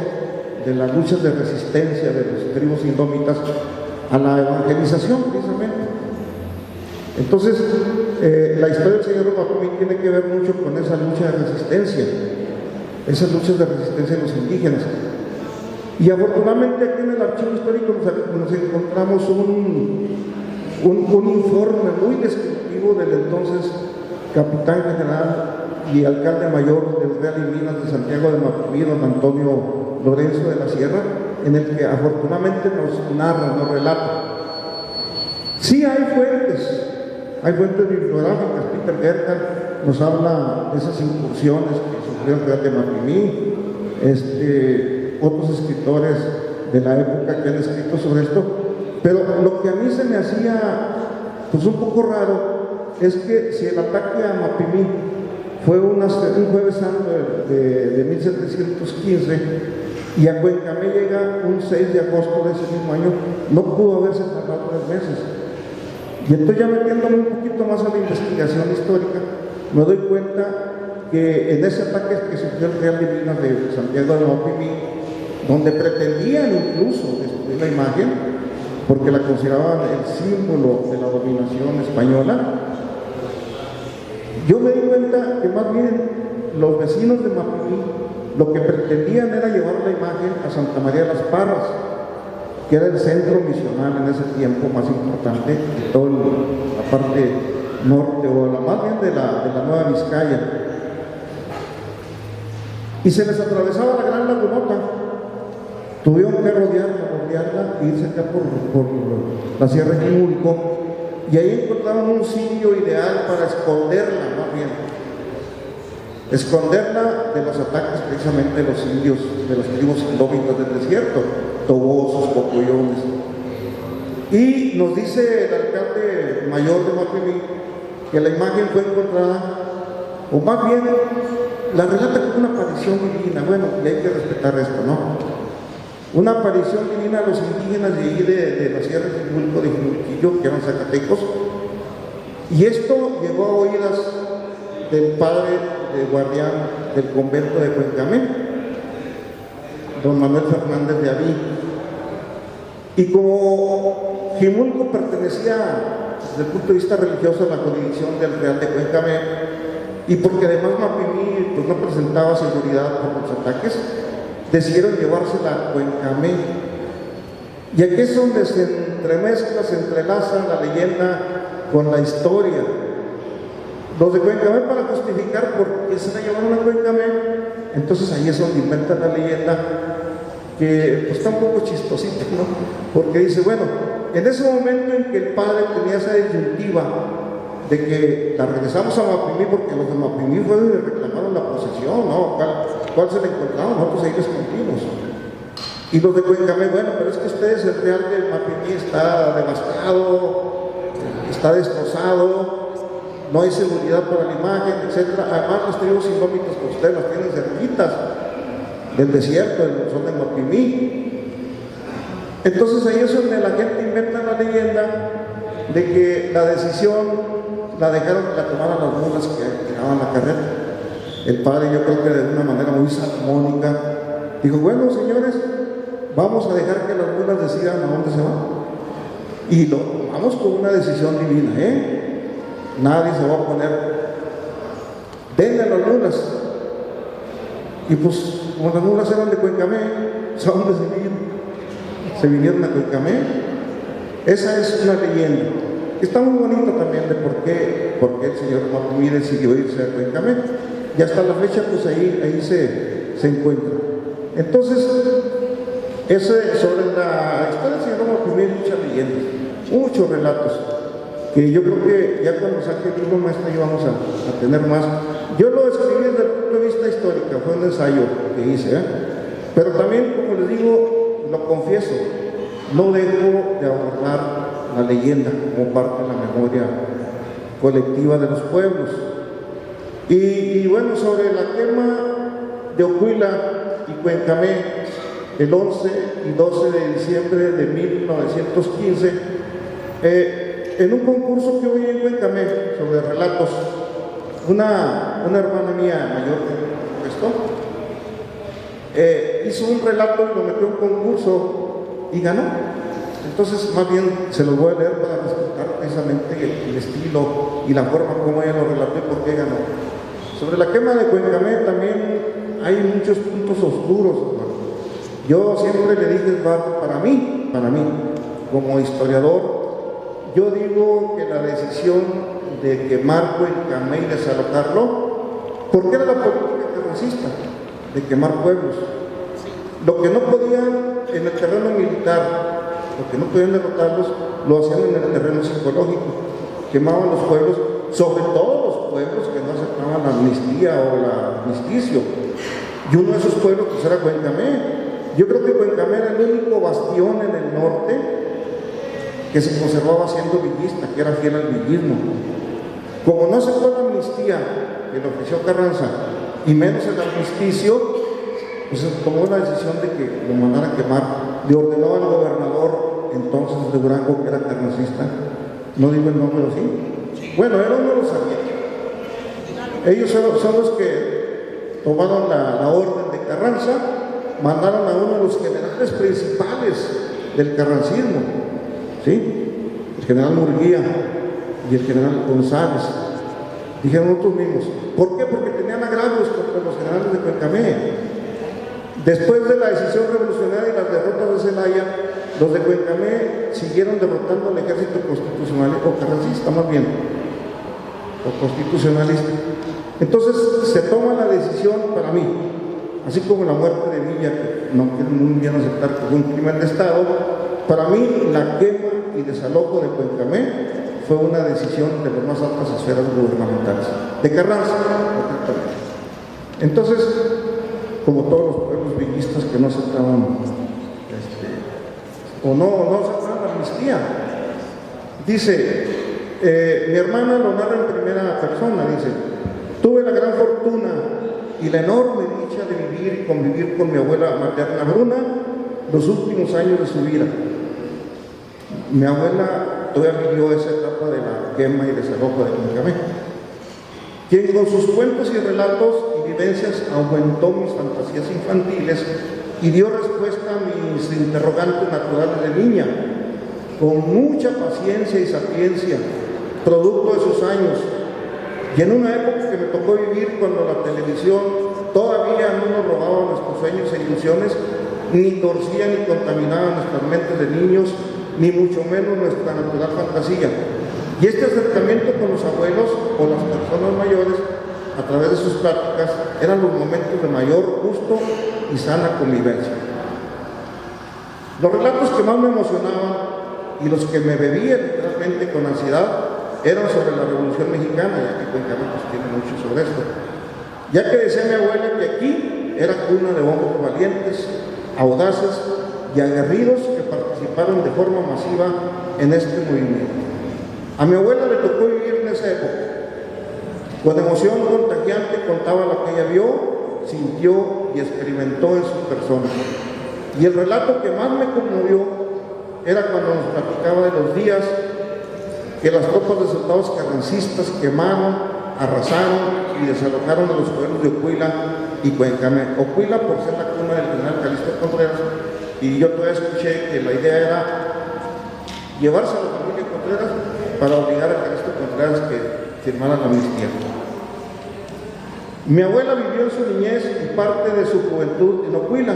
de las luchas de resistencia de las tribus indómitas a la evangelización, precisamente. Entonces, la historia del Señor de Mapimí tiene que ver mucho con esa lucha de resistencia, esas luchas de resistencia de los indígenas. Y afortunadamente aquí en el archivo histórico nos encontramos un informe muy descriptivo del entonces capitán general y alcalde mayor del Real y Minas de Santiago de Mapimí, don Antonio Lorenzo de la Sierra, en el que afortunadamente nos narra, nos relata. Sí hay fuentes bibliográficas. Peter Gerhard nos habla de esas incursiones que sufrió el Real de Mapimí, otros escritores de la época que han escrito sobre esto, pero lo que a mí se me hacía pues un poco raro es que si el ataque a Mapimí fue un jueves santo de 1715 y a Cuencamé llega un 6 de agosto de ese mismo año, no pudo haberse tardado 3 meses. Y entonces ya metiéndome un poquito más a la investigación histórica, me doy cuenta que en ese ataque que sufrió el Real de Minas de Santiago de Mapimí, donde pretendían incluso destruir la imagen, porque la consideraban el símbolo de la dominación española, yo me di cuenta que más bien los vecinos de Mapimí lo que pretendían era llevar la imagen a Santa María de las Parras, que era el centro misional en ese tiempo más importante de toda la parte norte, o la más bien de la Nueva Vizcaya. Y se les atravesaba la gran lagunota. Tuvieron que rodearla e irse acá por la Sierra de Quimulco, y ahí encontraron un sitio ideal para esconderla, más bien. Esconderla de los ataques precisamente de los indios, de los tribus indómitas del desierto, tobosos, cocoyones. Y nos dice el alcalde mayor de Mapimí que la imagen fue encontrada, o más bien la relata como una aparición divina. Bueno, y hay que respetar esto, ¿no? Una aparición divina a los indígenas de ahí de la Sierra de Quimulco, de Jimulquillo, que eran zacatecos, y esto llegó a oídas del padre de guardián del convento de Cuencamé, don Manuel Fernández de Aví. Y como Jimulco pertenecía desde el punto de vista religioso a la jurisdicción del Real de Cuencamé, y porque además Mapimí pues, no presentaba seguridad por los ataques, decidieron llevársela a Cuencamé. Y aquí es donde se entremezcla, se entrelaza la leyenda con la historia. Los de Cuencamé, para justificar por qué se la llevaron a Cuencamé, entonces ahí es donde inventan la leyenda, que pues, está un poco chistosita, ¿no? Porque dice, bueno, en ese momento en que el padre tenía esa disyuntiva de que la regresamos a Mapimí, porque los de Mapimí fueron y reclamaron la posesión, ¿no? ¿Cuál se le encontraron? Nosotros ahí les cumplimos. Y los de Cuencamé, bueno, pero es que ustedes, el Real de Mapimí está devastado, está destrozado, no hay seguridad para la imagen, etc. Además, las tribus indómitas que ustedes las tienen cerquitas del desierto, son de Mapimí. Entonces ahí es donde la gente inventa la leyenda de que la decisión la dejaron que la tomaran las mulas que tiraban la carreta. El padre, yo creo que de una manera muy salomónica, dijo, bueno, señores, vamos a dejar que las mulas decidan a dónde se van. Y lo tomamos con una decisión divina, ¿eh? Nadie se va a poner, denle a las mulas. Y pues, como las mulas eran de Cuencamé, ¿a dónde se vinieron? Se vinieron a Cuencamé. Esa es una leyenda. Está muy bonita también de por qué el señor Mapimí decidió irse a Cuencamé. Y hasta la fecha, pues ahí se encuentra. Entonces, sobre la historia del señor Mapimí hay muchas leyendas, muchos relatos, que yo creo que ya cuando saque el libro maestro ya vamos a tener más. Yo lo escribí desde el punto de vista histórico, fue un ensayo que hice, pero también, como les digo, lo confieso, no dejo de abordar la leyenda como parte de la memoria colectiva de los pueblos. Y bueno, sobre la quema de Ocuila y Cuencamé, el 11 y 12 de diciembre de 1915, en un concurso que hubo en Cuencamé sobre relatos, una hermana mía mayor que esto, hizo un relato y lo metió en un concurso y ganó. Entonces, más bien, se los voy a leer para respetar precisamente el estilo y la forma como ella lo relató y por qué ganó. Sobre la quema de Cuencamé también hay muchos puntos oscuros, hermano. Yo siempre le dije, para mí, como historiador, yo digo que la decisión de quemar Cuencamé y desalojarlo, porque era la política carrancista, de quemar pueblos. Lo que no podían en el terreno militar, lo que no podían derrotarlos, lo hacían en el terreno psicológico. Quemaban los pueblos, sobre todo los pueblos que no aceptaban la amnistía o el armisticio. Y uno de esos pueblos pues era Cuencamé. Yo creo que Cuencamé era el único bastión en el norte que se conservaba siendo villista, que era fiel al villismo. Como no aceptó la amnistía que le ofreció Carranza, y menos el armisticio, pues se tomó la decisión de que lo mandaran a quemar. Le ordenó al gobernador entonces de Durango, que era carrancista, no digo el nombre, ¿sí? Bueno, era uno de los sargentos. Ellos son los que tomaron la orden de Carranza, mandaron a uno de los generales principales del carrancismo, ¿sí? El general Murguía y el general González. dijeron nosotros mismos. ¿Por qué? Porque tenían agravios contra los generales de Cuencamé. Después de la decisión revolucionaria y las derrotas de Zelaya, los de Cuencamé siguieron derrotando al ejército constitucionalista, o carrancista más bien, o constitucionalista. Entonces se toma la decisión para mí, así como la muerte de Villa, que no quiero muy bien aceptar que fue un crimen de Estado, para mí la quema y desalojo de Cuencamé fue una decisión de las más altas esferas gubernamentales, de Carranza. Entonces, como todos los pueblos villistas que no aceptaban o no aceptaban la amnistía, dice, mi hermana lo narra en primera persona, dice, tuve la gran fortuna y la enorme dicha de vivir y convivir con mi abuela materna Bruna los últimos años de su vida. Mi abuela todavía vivió esa etapa de la quema y desalojo de Cuencamé, quien con sus cuentos y relatos y vivencias aumentó mis fantasías infantiles y dio respuesta a mis interrogantes naturales de niña, con mucha paciencia y sapiencia, producto de sus años. Y en una época que me tocó vivir cuando la televisión todavía no nos robaba nuestros sueños e ilusiones, ni torcía ni contaminaba nuestras mentes de niños, ni mucho menos nuestra natural fantasía. Y este acercamiento con los abuelos o las personas mayores, a través de sus pláticas, eran los momentos de mayor gusto y sana convivencia. Los relatos que más me emocionaban y los que me bebían literalmente con ansiedad eran sobre la Revolución Mexicana, ya que Cuencamé tiene mucho sobre esto. Ya que decía mi abuela que aquí era cuna de hombres valientes, audaces y aguerridos que participaron de forma masiva en este movimiento. A mi abuela le tocó vivir en esa época. Con emoción contagiante contaba lo que ella vio, sintió y experimentó en su persona. Y el relato que más me conmovió era cuando nos platicaba de los días que las tropas de soldados carrancistas quemaron, arrasaron y desalojaron a los pueblos de Ocuila y Cuencamé. Ocuila por ser la cuna del general Calixto Contreras, y yo todavía escuché que la idea era llevarse a la familia Contreras para obligar a Calixto Contreras que firmara la amnistía. Mi abuela vivió en su niñez y parte de su juventud en Ocuila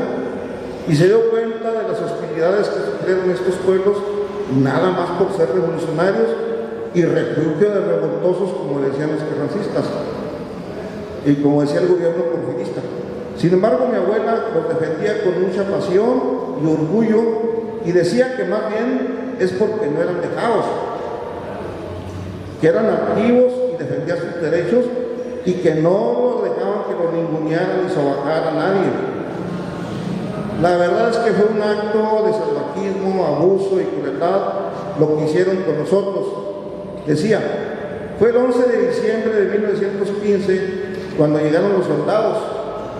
y se dio cuenta de las hostilidades que sufrieron estos pueblos, nada más por ser revolucionarios y refugio de revoltosos, como decían los carrancistas y como decía el gobierno porfirista. Sin embargo, mi abuela los defendía con mucha pasión y orgullo y decía que más bien es porque no eran dejados, que eran activos y defendían sus derechos y que no los dejaban que los ningunearan ni sobajaran a nadie. La verdad es que fue un acto de salvajismo, abuso y crueldad lo que hicieron con nosotros. Decía, fue el 11 de diciembre de 1915 cuando llegaron los soldados,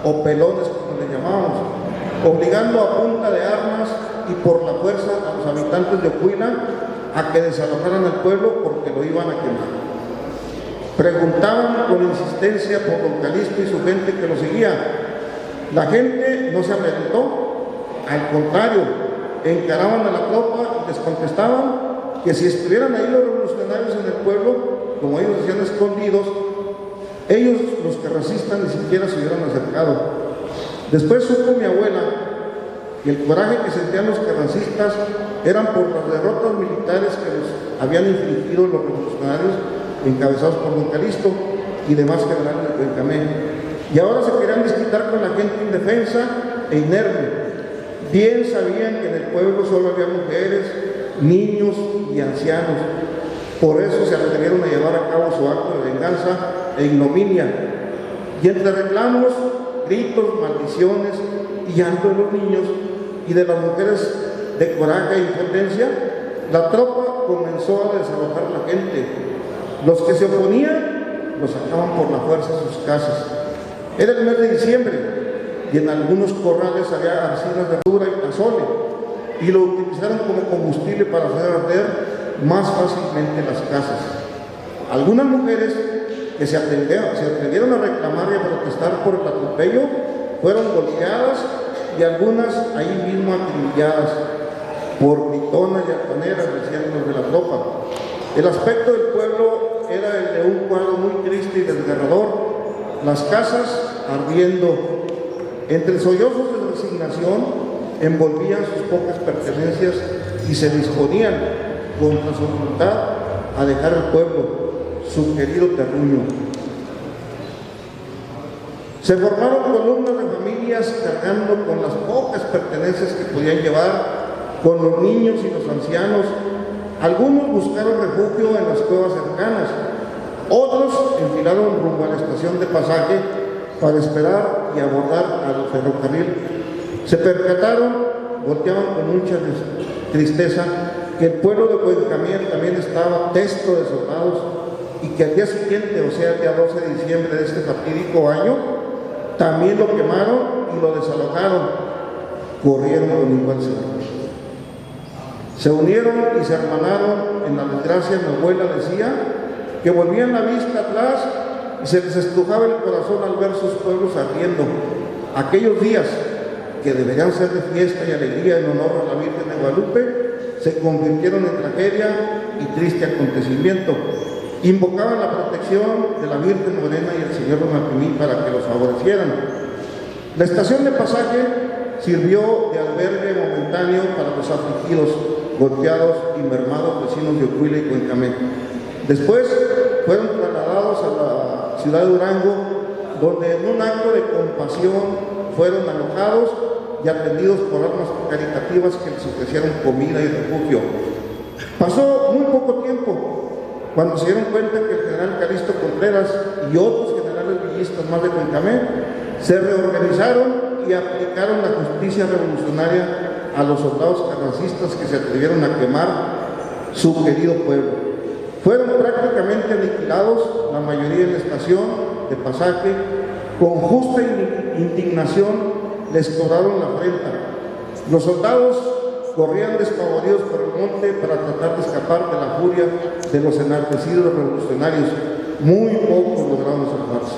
o pelones como les llamábamos, obligando a punta de armas y por la fuerza a los habitantes de Ocuila a que desalojaran el pueblo porque lo iban a quemar. Preguntaban con insistencia por don Calixto y su gente que lo seguía. La gente no se amedrentó, al contrario, encaraban a la tropa y les contestaban que si estuvieran ahí los revolucionarios en el pueblo, como ellos decían escondidos, ellos, los carrancistas, ni siquiera se hubieran acercado. Después supo mi abuela que el coraje que sentían los carrancistas eran por las derrotas militares que los habían infligido los revolucionarios encabezados por don Calixto y demás generales de Cuencamé. Y ahora se querían desquitar con la gente indefensa e inerme. Bien sabían que en el pueblo solo había mujeres, niños y ancianos. Por eso se atrevieron a llevar a cabo su acto de venganza e ignominia. Y entre reclamos, gritos, maldiciones y llanto de los niños y de las mujeres de coraje e impotencia, la tropa comenzó a desalojar a la gente. Los que se oponían los sacaban por la fuerza a sus casas. Era el mes de diciembre y en algunos corrales había arcinas de verdura y pozole y lo utilizaron como combustible para hacer arder más fácilmente las casas. Algunas mujeres que se atrevieron a reclamar y a protestar por el atropello fueron golpeadas y algunas ahí mismo acribilladas por gritonas y altaneras, decían los de la tropa. El aspecto del pueblo era el de un cuadro muy triste y desgarrador, las casas ardiendo. Entre sollozos de resignación envolvían sus pocas pertenencias y se disponían, contra su voluntad, a dejar el pueblo, su querido terruño. Se formaron columnas de familias cargando con las pocas pertenencias que podían llevar, con los niños y los ancianos. Algunos buscaron refugio en las cuevas cercanas, otros enfilaron rumbo a la estación de pasaje para esperar y abordar al ferrocarril. Se percataron, volteaban con mucha tristeza, que el pueblo de Cuencamén también estaba testo de soldados y que al día siguiente, o sea, el día 12 de diciembre de este fatídico año, también lo quemaron y lo desalojaron, corriendo con igual suerte. Se unieron y se hermanaron en la desgracia. Mi abuela decía que volvían la vista atrás y se les estrujaba el corazón al ver sus pueblos ardiendo. Aquellos días que deberían ser de fiesta y alegría en honor a la Virgen de Guadalupe se convirtieron en tragedia y triste acontecimiento. Invocaban la protección de la Virgen Morena y el Señor de Mapimí para que los favorecieran. La estación de pasaje sirvió de albergue momentáneo para los afligidos, golpeados y mermados vecinos de Ocuila y Cuencamén. Después fueron trasladados a la ciudad de Durango, donde en un acto de compasión fueron alojados y atendidos por almas caritativas que les ofrecieron comida y refugio. Pasó muy poco tiempo cuando se dieron cuenta que el general Calixto Contreras y otros generales villistas más de Cuencamén se reorganizaron y aplicaron la justicia revolucionaria a los soldados carrancistas que se atrevieron a quemar su querido pueblo. Fueron prácticamente aniquilados, la mayoría en la estación de pasaje. Con justa indignación les cobraron la afrenta. Los soldados corrían despavoridos por el monte para tratar de escapar de la furia de los enardecidos revolucionarios. Muy pocos lograron salvarse.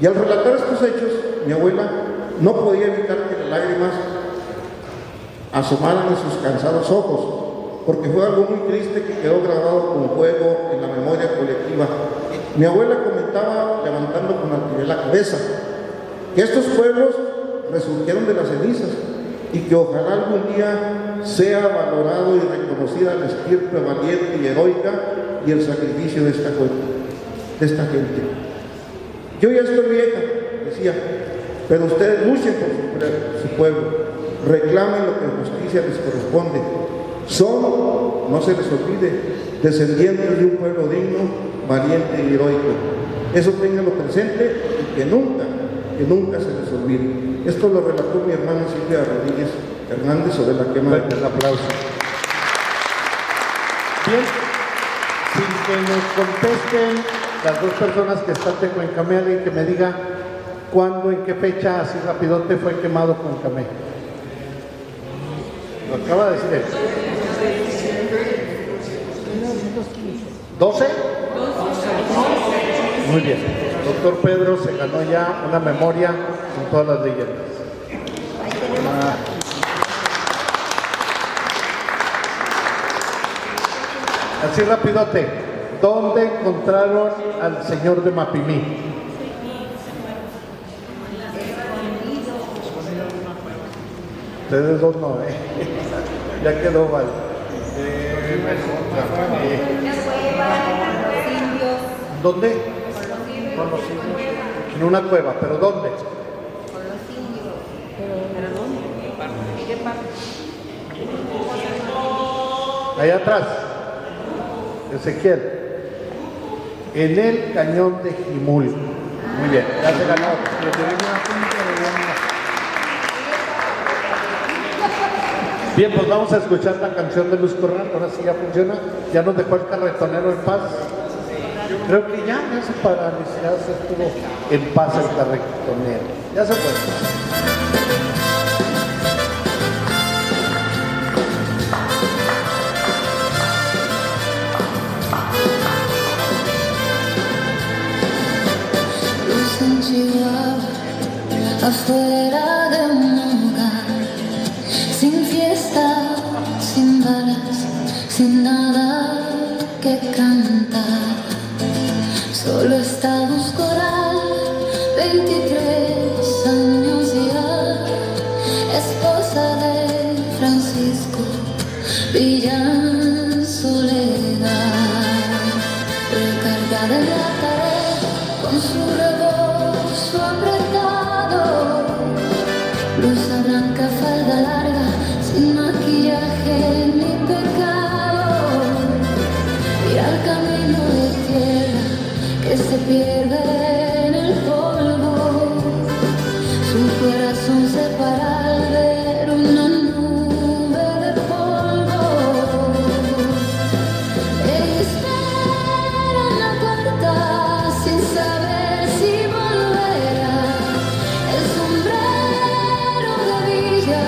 Y al relatar estos hechos, mi abuela no podía evitar que las lágrimas asomaran en sus cansados ojos, porque fue algo muy triste que quedó grabado con fuego en la memoria colectiva. Mi abuela comentaba, levantando con altivez la cabeza, que estos pueblos resurgieron de las cenizas y que ojalá algún día sea valorado y reconocida la estirpe valiente y heroica y el sacrificio de esta gente. Yo ya estoy vieja, decía, pero ustedes luchen por su pueblo, reclamen lo que en justicia les corresponde. Son, no se les olvide, descendientes de un pueblo digno, valiente y heroico. Eso ténganlo presente y que nunca se les olvide. Esto lo relató mi hermana Silvia Rodríguez Hernández sobre la quema de el aplauso. Bien, sin que nos contesten las dos personas que están de Cuencamén, alguien que me diga cuándo, en qué fecha, así rapidote, fue quemado Cuencamén. Lo acaba de decir él. ¿12? Muy bien. Doctor Pedro se ganó ya una memoria con todas las leyendas. Así rapidote. ¿Dónde encontraron al señor de Mapimí? Ustedes dos no, ya quedó mal. ¿Dónde? Con los indios. En una cueva, ¿pero dónde? Con los indios. ¿Pero dónde? ¿Qué parte? Allá atrás, Ezequiel. En el cañón de Jimul. Muy bien, ya se ganó. Bien, pues vamos a escuchar la canción de Luz Corral. Ahora sí ya funciona. Ya nos dejó el carretonero en paz. Creo que ya se paralizó, ya se estuvo en paz el carretonero. Ya se fue. Afuera de un hogar, sin fiesta, sin balas, sin nada que cantar, esposa de Francisco Villa Soledad, recargada en la pared con su rebozo apretado, blusa blanca, falda larga, sin maquillaje ni pecado, mira el camino de tierra que se pierde en el polvo, su corazón se para al ver una nube de polvo. Ella espera en la puerta sin saber si volverá, el sombrero de villa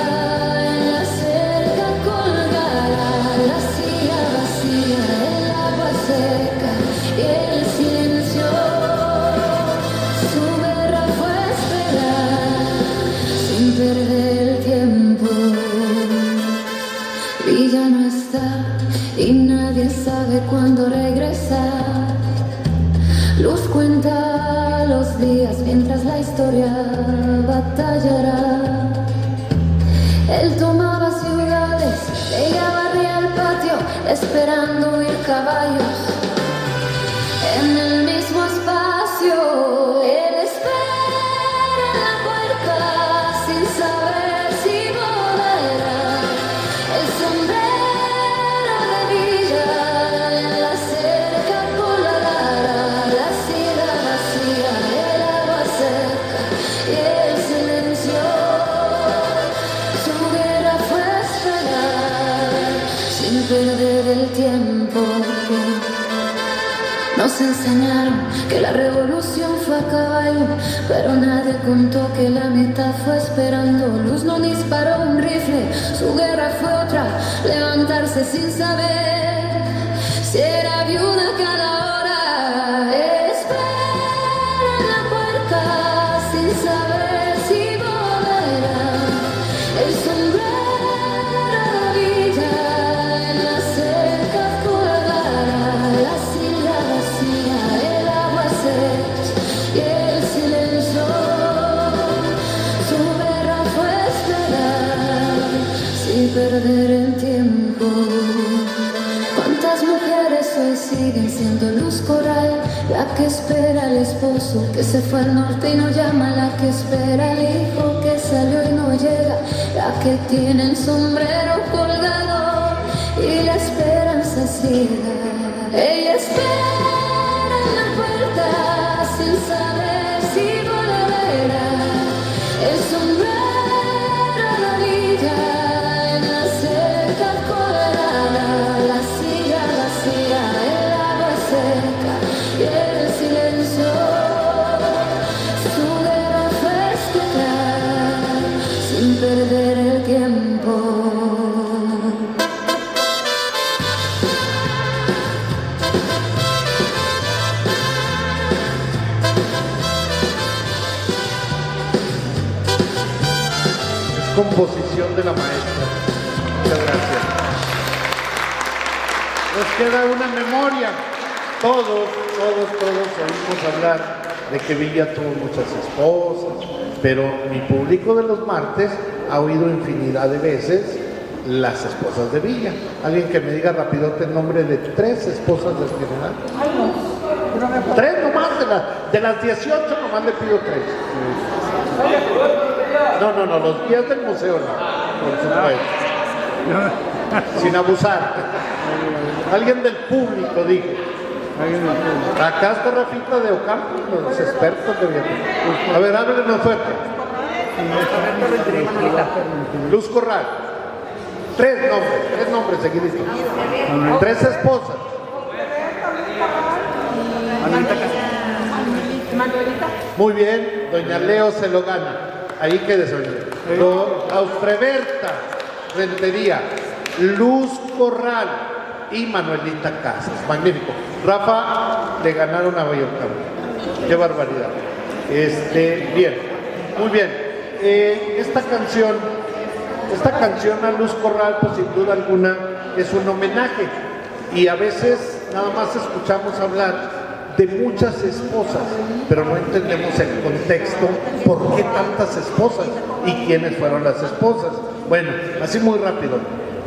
en la cerca colgará, la silla vacía, el agua seca y el silencio. Su guerra fue esperar sin perder el tiempo. Villa no está y nadie sabe cuándo regresar. Luz cuenta los días mientras la historia batallará. Él tomaba ciudades, ella barría el patio, esperando oír caballos en el mismo espacio. Él espera en la puerta sin saber si volverá, el sombrero de villa en la cerca colgará, la silla vacía, el agua seca y el silencio. Su guerra fue esperar sin perder el tiempo. Nos enseñaron que la revolución fue a caballo, pero nadie contó que la mitad fue esperando. Luz no disparó un rifle, su guerra fue otra, levantarse sin saber si era viuda cada hora. Espera en la puerta sin saber si volverá, el sombrero de villa en la cerca colgará, la silla vacía, el agua seca y el silencio. Su guerra fue esperar sin perder el tiempo. ¿Cuántas mujeres hoy siguen siendo Luz Corral? La que espera al esposo que se fue al norte y no llama, la que espera al hijo que salió y no llega, la que tiene el sombrero colgado y la esperanza ciega. Ella espera en la puerta sin saber si volverá, el sombrero de villa en la cerca colgará, la silla vacía, el agua seca y el silencio. Su guerra fue esperar sin perder el tiempo. Composición de la maestra. Muchas gracias. Nos queda una memoria. Todos oímos hablar de que Villa tuvo muchas esposas, pero mi público de los martes ha oído infinidad de veces las esposas de Villa. Alguien que me diga rapidote el nombre de 3 esposas del general. 3 nomás, de las 18 nomás le pido 3. No, los guías del museo no, por supuesto. Sin abusar. Alguien del público, dijo. Acá está Rafita de Ocampo, los expertos de Vietnam. A ver, háblenos fuerte. Luz Corral. 3 nombres seguiditos. 3 esposas. Muy bien, doña Leo se lo gana. Ahí quédese, Austreberta Rentería, Luz Corral y Manuelita Casas. Magnífico. Rafa, le ganaron a Bayocampo. Qué barbaridad. Bien, muy bien. Esta canción a Luz Corral, pues sin duda alguna, es un homenaje. Y a veces nada más escuchamos hablar de muchas esposas, pero no entendemos el contexto, por qué tantas esposas y quiénes fueron las esposas. Bueno, así muy rápido.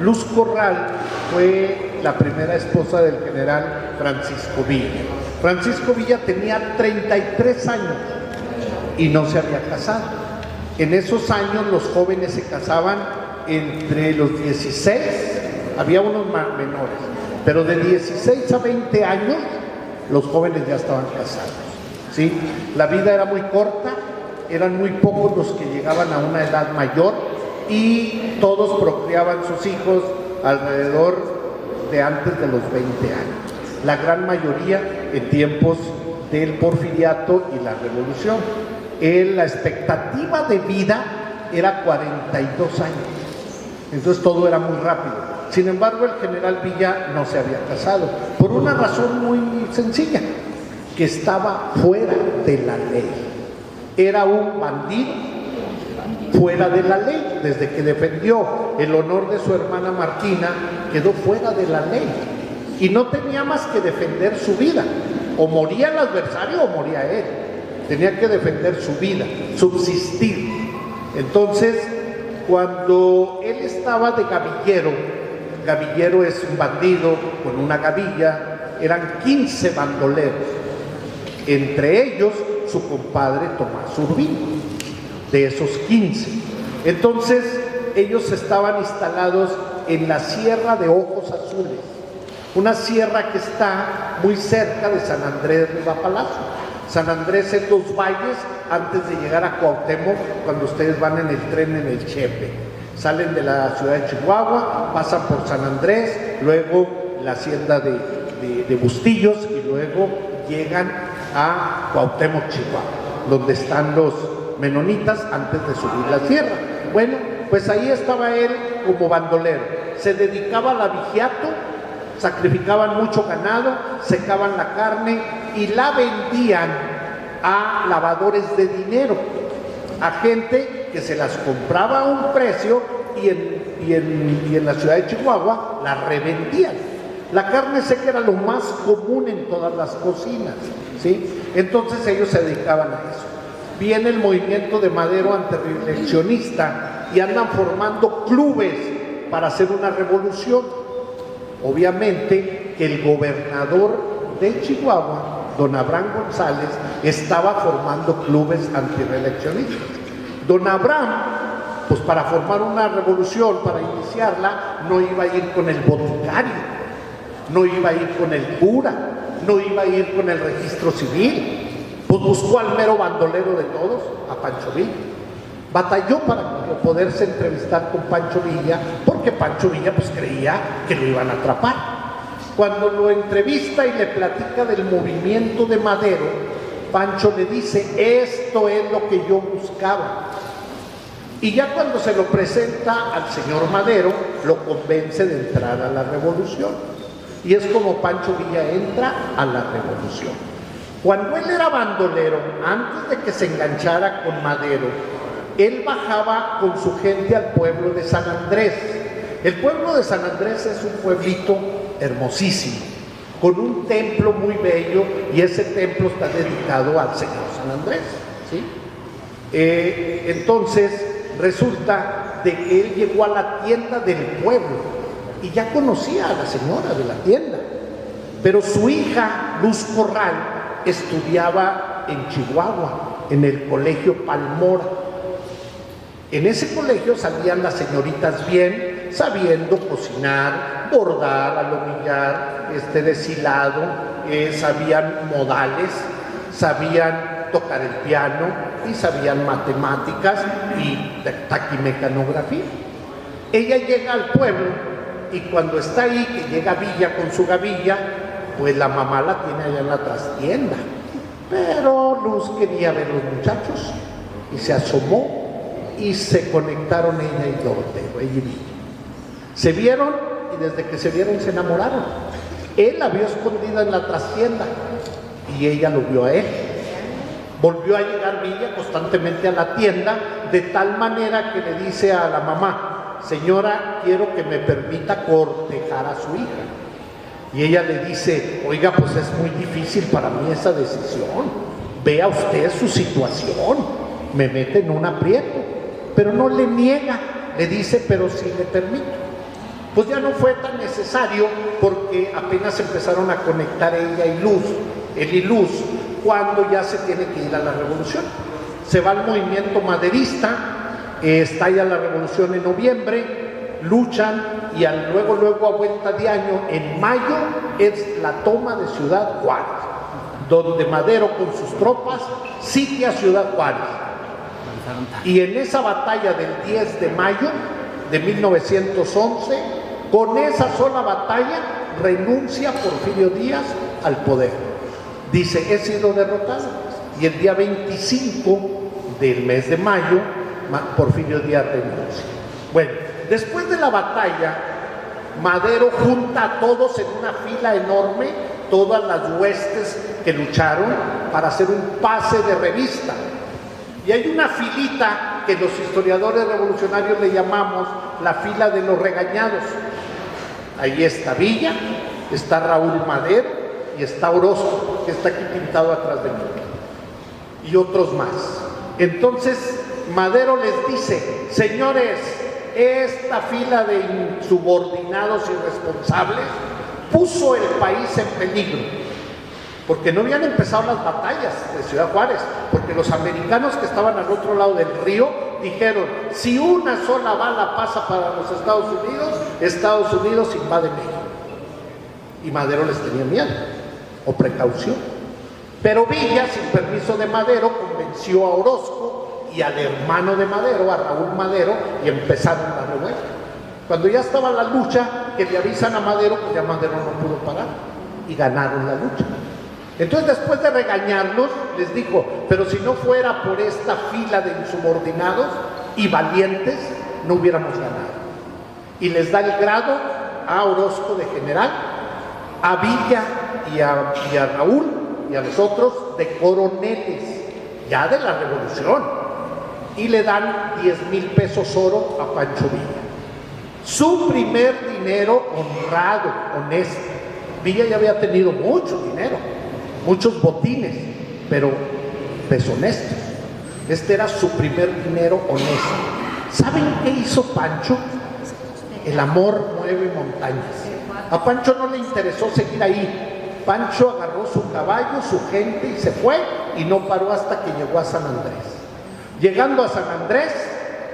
Luz Corral fue la primera esposa del general Francisco Villa. Francisco Villa tenía 33 años y no se había casado. En esos años los jóvenes se casaban entre los 16, había unos menores, pero de 16 a 20 años los jóvenes ya estaban casados, ¿sí? La vida era muy corta, eran muy pocos los que llegaban a una edad mayor y todos procreaban sus hijos alrededor de antes de los 20 años. La gran mayoría en tiempos del porfiriato y la revolución. La expectativa de vida era 42 años, entonces todo era muy rápido. Sin embargo, el general Villa no se había casado, por una razón muy sencilla, que estaba fuera de la ley. Era un bandido fuera de la ley. Desde que defendió el honor de su hermana Martina, quedó fuera de la ley. Y no tenía más que defender su vida. O moría el adversario o moría él. Tenía que defender su vida, subsistir. Entonces, cuando él estaba de gavillero, gavillero es un bandido con una gavilla, eran 15 bandoleros, entre ellos su compadre Tomás Urbina, de esos 15. Entonces, ellos estaban instalados en la Sierra de Ojos Azules, una sierra que está muy cerca de San Andrés Riva Palacio. San Andrés es Los Valles antes de llegar a Cuauhtémoc, cuando ustedes van en el tren en el Chepe. Salen de la ciudad de Chihuahua, pasan por San Andrés, luego la hacienda de Bustillos y luego llegan a Cuauhtémoc, Chihuahua, donde están los menonitas antes de subir la sierra. Bueno, pues ahí estaba él como bandolero. Se dedicaba al abigeato, sacrificaban mucho ganado, secaban la carne y la vendían a lavadores de dinero, a gente que se las compraba a un precio y en la ciudad de Chihuahua la revendían. La carne seca era lo más común en todas las cocinas, ¿sí? Entonces ellos se dedicaban a eso. Viene el movimiento de Madero antirreeleccionista y andan formando clubes para hacer una revolución. Obviamente que el gobernador de Chihuahua, don Abraham González, estaba formando clubes antirreeleccionistas. Don Abraham, pues para formar una revolución, para iniciarla, no iba a ir con el boticario, no iba a ir con el cura, no iba a ir con el registro civil, pues buscó al mero bandolero de todos, a Pancho Villa. Batalló para poderse entrevistar con Pancho Villa, porque Pancho Villa pues creía que lo iban a atrapar. Cuando lo entrevista y le platica del movimiento de Madero, Pancho le dice, esto es lo que yo buscaba. Y ya cuando se lo presenta al señor Madero, lo convence de entrar a la revolución. Y es como Pancho Villa entra a la revolución. Cuando él era bandolero, antes de que se enganchara con Madero, él bajaba con su gente al pueblo de San Andrés. El pueblo de San Andrés es un pueblito hermosísimo, con un templo muy bello, y ese templo está dedicado al Señor San Andrés, ¿sí? Entonces resulta de que él llegó a la tienda del pueblo y ya conocía a la señora de la tienda, pero su hija Luz Corral estudiaba en Chihuahua, en el colegio Palmora. En ese colegio salían las señoritas bien, sabiendo cocinar, bordar, alomillar, deshilado, sabían modales, sabían tocar el piano y sabían matemáticas y taquimecanografía. Ella llega al pueblo y cuando está ahí, que llega Villa con su gavilla, pues la mamá la tiene allá en la trastienda. Pero Luz quería ver los muchachos y se asomó y se conectaron ella y Doroteo, ella y Villa. Se vieron y desde que se vieron se enamoraron. Él la vio escondida en la trastienda y ella lo vio a él. Volvió a llegar Villa constantemente a la tienda, de tal manera que le dice a la mamá, señora, quiero que me permita cortejar a su hija. Y ella le dice, oiga, pues es muy difícil para mí esa decisión. Vea usted su situación, me mete en un aprieto. Pero no le niega, le dice, pero si le permito. Pues ya no fue tan necesario porque apenas empezaron a conectar ella y Luz, él y Luz, cuando ya se tiene que ir a la revolución. Se va al movimiento maderista, estalla la revolución en noviembre, luchan y luego a vuelta de año, en mayo, es la toma de Ciudad Juárez, donde Madero con sus tropas sitia Ciudad Juárez. Y en esa batalla del 10 de mayo de 1911, con esa sola batalla, renuncia Porfirio Díaz al poder. Dice, he sido derrotado. Y el día 25 del mes de mayo, Porfirio Díaz renuncia. Bueno, después de la batalla, Madero junta a todos en una fila enorme, todas las huestes que lucharon, para hacer un pase de revista. Y hay una filita que los historiadores revolucionarios le llamamos la fila de los regañados. Ahí está Villa, está Raúl Madero y está Orozco, que está aquí pintado atrás de mí, y otros más. Entonces Madero les dice, señores, esta fila de insubordinados irresponsables puso el país en peligro, porque no habían empezado las batallas de Ciudad Juárez, porque los americanos que estaban al otro lado del río dijeron, si una sola bala pasa para los Estados Unidos invade México. Y Madero les tenía miedo o precaución. Pero Villa, sin permiso de Madero, convenció a Orozco y al hermano de Madero, a Raúl Madero, y empezaron la revuelta. Cuando ya estaba la lucha, que le avisan a Madero, pues ya Madero no pudo parar y ganaron la lucha. Entonces, después de regañarlos, les dijo, pero si no fuera por esta fila de insubordinados y valientes, no hubiéramos ganado. Y les da el grado a Orozco de general, a Villa y a Raúl y a los otros de coroneles, ya de la revolución. Y le dan 10,000 pesos oro a Pancho Villa. Su primer dinero honrado, honesto. Villa ya había tenido mucho dinero, muchos botines, pero deshonestos. Este era su primer dinero honesto. ¿Saben qué hizo Pancho? El amor mueve montañas. A Pancho no le interesó seguir ahí. Pancho agarró su caballo, su gente y se fue, y no paró hasta que llegó a San Andrés. Llegando a San Andrés,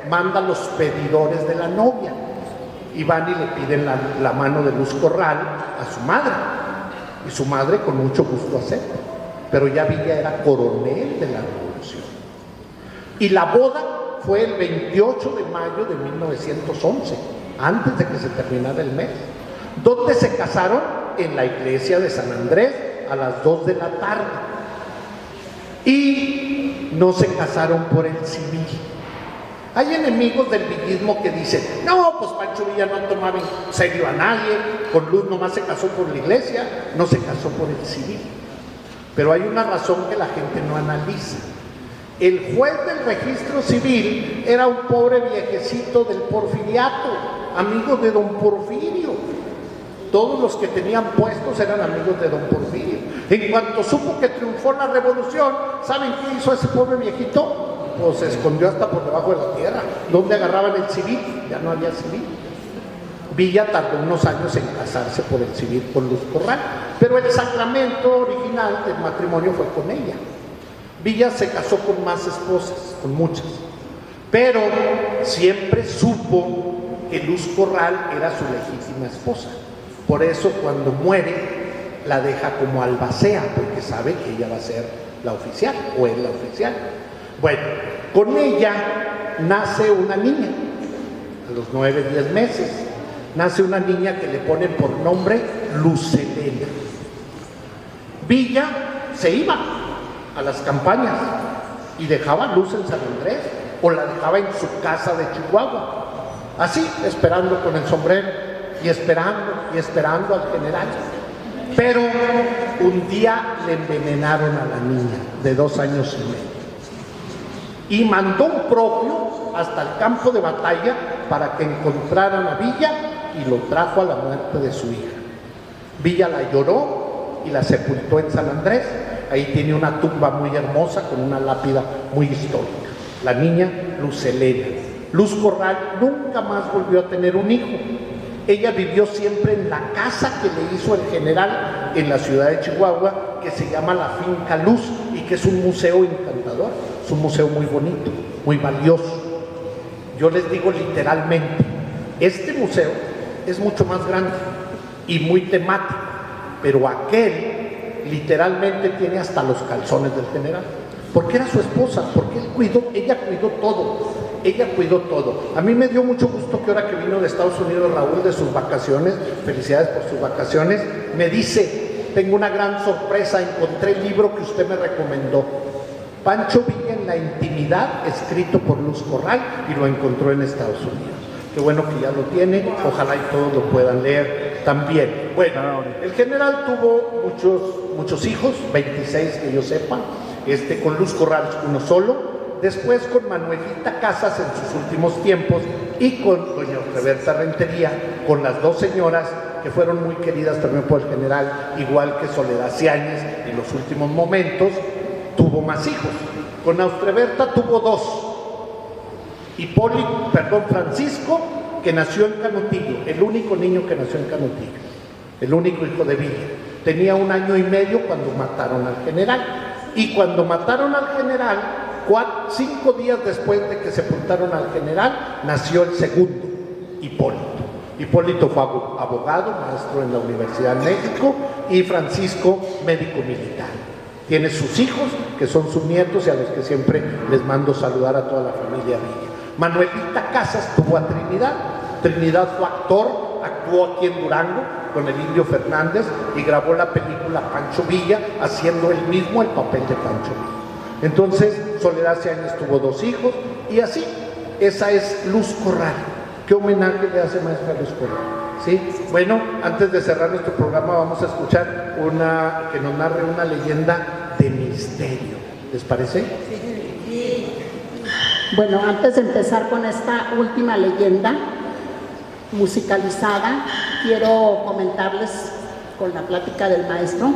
manda a los pedidores de la novia y van y le piden la mano de Luz Corral a su madre. Y su madre con mucho gusto acepta. Pero ya Villa era coronel de la revolución. Y la boda fue el 28 de mayo de 1911, antes de que se terminara el mes. ¿Dónde se casaron? En la iglesia de San Andrés a las 2 de la tarde. Y no se casaron por el civil. Hay enemigos del villismo que dicen, no, pues Pancho Villa no tomaba en serio a nadie, con Luz nomás se casó por la iglesia, no se casó por el civil. Pero hay una razón que la gente no analiza. El juez del registro civil era un pobre viejecito del porfiriato, amigo de don Porfirio. Todos los que tenían puestos eran amigos de don Porfirio. En cuanto supo que triunfó la revolución, ¿saben qué hizo ese pobre viejito? Pues se escondió hasta por debajo de la tierra. ¿Dónde agarraban el civil? Ya no había civil. Villa tardó unos años en casarse por el civil con Luz Corral, pero el sacramento original del matrimonio fue con ella. Villa se casó con más esposas, con muchas, pero siempre supo que Luz Corral era su legítima esposa. Por eso cuando muere la deja como albacea, porque sabe que ella va a ser la oficial, o es la oficial. Bueno, con ella nace una niña, a los 9-10 meses, nace una niña que le ponen por nombre Lucelena. Villa se iba a las campañas y dejaba Luz en San Andrés, o la dejaba en su casa de Chihuahua, así, esperando con el sombrero, y esperando al general. Pero un día le envenenaron a la niña de 2 años y medio. Y mandó un propio hasta el campo de batalla para que encontraran a Villa y lo trajo a la muerte de su hija. Villa la lloró y la sepultó en San Andrés. Ahí tiene una tumba muy hermosa con una lápida muy histórica. La niña Lucelena. Luz Corral nunca más volvió a tener un hijo. Ella vivió siempre en la casa que le hizo el general en la ciudad de Chihuahua, que se llama la Finca Luz y que es un museo encantador, es un museo muy bonito, muy valioso. Yo les digo literalmente, este museo es mucho más grande y muy temático, pero aquel literalmente tiene hasta los calzones del general, porque era su esposa, porque ella cuidó todo. Ella cuidó todo. A mí me dio mucho gusto que ahora que vino de Estados Unidos Raúl de sus vacaciones, felicidades por sus vacaciones, me dice, tengo una gran sorpresa, encontré el libro que usted me recomendó, Pancho Villa en la intimidad, escrito por Luz Corral, y lo encontró en Estados Unidos. Qué bueno que ya lo tiene, ojalá y todos lo puedan leer también. Bueno, el general tuvo muchos hijos, 26 que yo sepa, con Luz Corral uno solo. Después con Manuelita Casas en sus últimos tiempos y con doña Roberta Rentería, con las dos señoras que fueron muy queridas también por el general, igual que Soledad Ciáñez en los últimos momentos, tuvo más hijos. Con Austreberta tuvo dos. Francisco, que nació en Canutillo, el único niño que nació en Canutillo, el único hijo de Villa. Tenía 1 año y medio cuando mataron al general. Y cuando mataron al general, 5 días después de que sepultaron al general, nació el segundo, Hipólito. Hipólito fue abogado, maestro en la Universidad de México, y Francisco, médico militar. Tiene sus hijos, que son sus nietos, y a los que siempre les mando saludar a toda la familia Villa. Manuelita Casas tuvo a Trinidad. Trinidad fue actor, actuó aquí en Durango con el Indio Fernández y grabó la película Pancho Villa, haciendo él mismo el papel de Pancho Villa. Entonces, Soledad Ciáñez tuvo 2 hijos, y así, esa es Luz Corral. ¿Qué homenaje le hace maestra Luz Corral? ¿Sí? Bueno, antes de cerrar nuestro programa vamos a escuchar que nos narre una leyenda de misterio. ¿Les parece? Sí. Bueno, antes de empezar con esta última leyenda musicalizada, quiero comentarles con la plática del maestro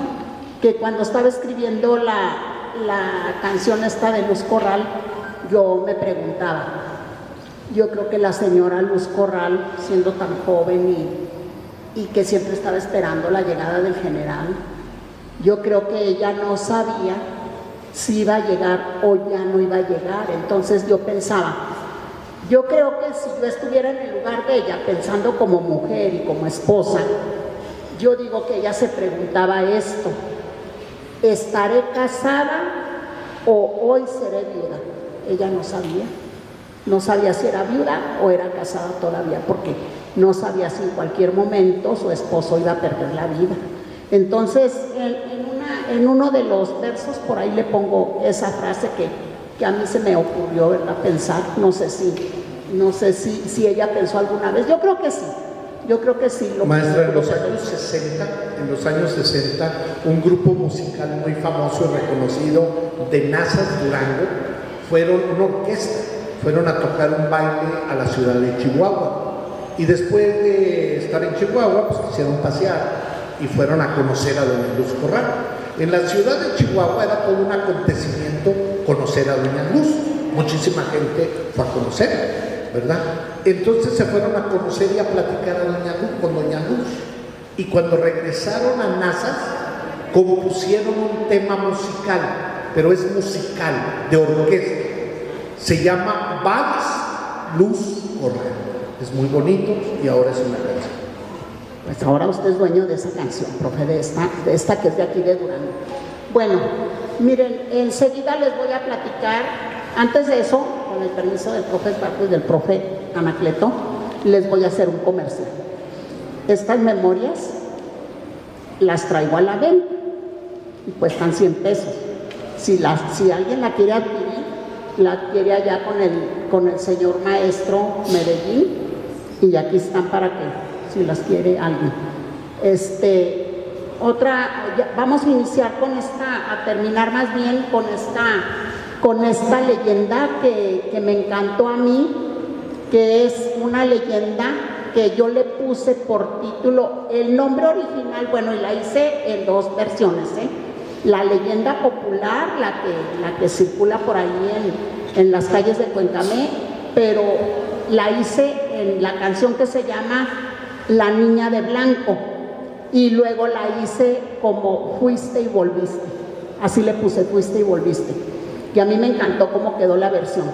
que cuando estaba escribiendo la canción esta de Luz Corral, yo me preguntaba, yo creo que la señora Luz Corral, siendo tan joven y que siempre estaba esperando la llegada del general, yo creo que ella no sabía si iba a llegar o ya no iba a llegar. Entonces yo pensaba, yo creo que si yo estuviera en el lugar de ella, pensando como mujer y como esposa, yo digo que ella se preguntaba esto: ¿estaré casada o hoy seré viuda? Ella no sabía si era viuda o era casada todavía, porque no sabía si en cualquier momento su esposo iba a perder la vida. Entonces, en uno de los versos por ahí le pongo esa frase que a mí se me ocurrió, ¿verdad?, pensar. No sé si ella pensó alguna vez. Yo creo que sí. Maestra, en los años 60, un grupo musical muy famoso y reconocido de Nazas, Durango, una orquesta, fueron a tocar un baile a la ciudad de Chihuahua. Y después de estar en Chihuahua, pues quisieron pasear y fueron a conocer a doña Luz Corral. En la ciudad de Chihuahua era todo un acontecimiento conocer a doña Luz. Muchísima gente fue a conocerla, ¿verdad? Entonces se fueron a conocer y a platicar con doña Luz. Y cuando regresaron a Nazas, compusieron un tema musical, pero es musical, de orquesta. Se llama Vals Luz Corral. Es muy bonito y ahora es una canción. Pues ahora usted es dueño de esa canción, profe, de esta que es de aquí de Durango. Bueno, miren, enseguida les voy a platicar. Antes de eso, con el permiso del profe Esparto y del profe Anacleto, les voy a hacer un comercial. Estas memorias las traigo a la venta y cuestan 100 pesos. Si alguien la quiere adquirir, la adquiere allá con el señor maestro Medellín, y aquí están para que, si las quiere alguien. Vamos a iniciar a terminar más bien con esta leyenda que me encantó a mí, que es una leyenda que yo le puse por título, el nombre original, bueno, y la hice en 2 versiones, la leyenda popular, la que circula por ahí en las calles de Cuencamé, pero la hice en la canción que se llama La Niña de Blanco, y luego la hice como Fuiste y Volviste, así le puse Fuiste y Volviste, y a mí me encantó cómo quedó la versión.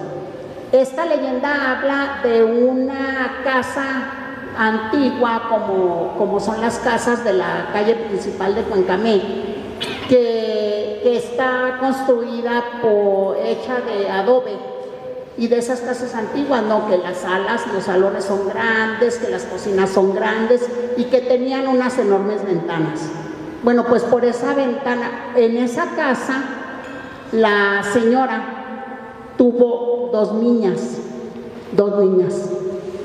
Esta leyenda habla de una casa antigua, como son las casas de la calle principal de Cuencamé, que está construida hecha de adobe, y de esas casas antiguas, ¿no? Que las salas, los salones son grandes, que las cocinas son grandes y que tenían unas enormes ventanas. Bueno, pues por esa ventana, en esa casa, la señora tuvo dos niñas,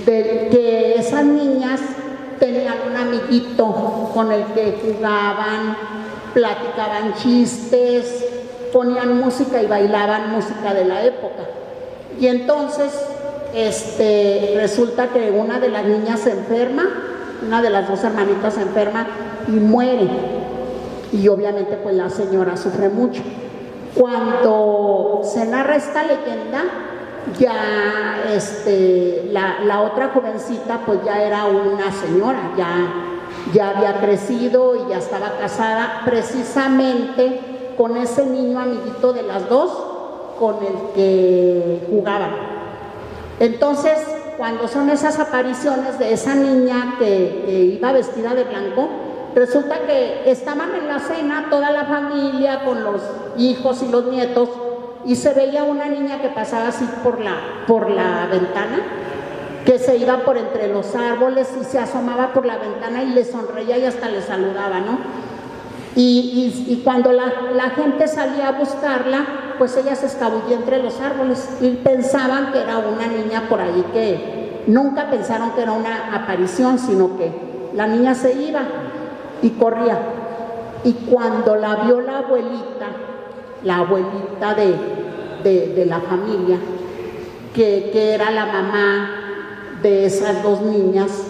que esas niñas tenían un amiguito con el que jugaban, platicaban chistes, ponían música y bailaban música de la época. Y entonces resulta que una de las niñas se enferma, una de las dos hermanitas se enferma y muere, y obviamente pues la señora sufre mucho. Cuando se narra esta leyenda, ya la otra jovencita pues ya era una señora, ya había crecido y ya estaba casada precisamente con ese niño amiguito de las dos con el que jugaban. Entonces, cuando son esas apariciones de esa niña que iba vestida de blanco, resulta que estaban en la cena toda la familia con los hijos y los nietos, y se veía una niña que pasaba así por la ventana, que se iba por entre los árboles y se asomaba por la ventana y le sonreía y hasta le saludaba, ¿no? Y cuando la gente salía a buscarla, pues ella se escabullía entre los árboles y pensaban que era una niña por ahí, que nunca pensaron que era una aparición, sino que la niña se iba y corría. Y cuando la vio la abuelita de la familia, que era la mamá de esas dos niñas,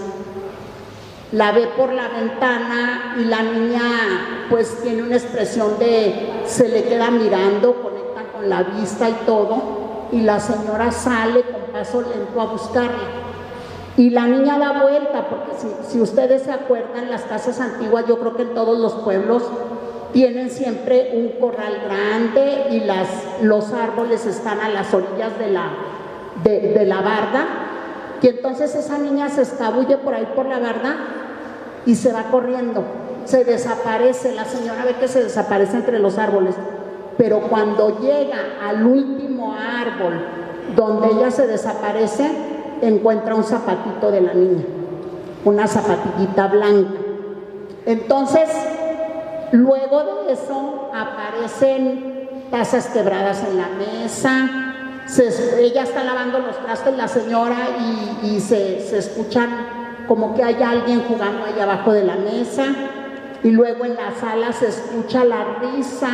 la ve por la ventana y la niña pues tiene una expresión se le queda mirando, conecta con la vista y todo, y la señora sale con paso lento a buscarla. Y la niña da vuelta, porque si ustedes se acuerdan, las casas antiguas, yo creo que en todos los pueblos tienen siempre un corral grande y los árboles están a las orillas de la barda. Y entonces esa niña se escabulle por ahí por la barda y se va corriendo, se desaparece, la señora ve que se desaparece entre los árboles, pero cuando llega al último árbol donde ella se desaparece, encuentra un zapatito de la niña, una zapatillita blanca. Entonces, luego de eso aparecen tazas quebradas en la mesa. Ella está lavando los trastes, la señora, y se escuchan como que hay alguien jugando ahí abajo de la mesa. Y luego en la sala se escucha la risa,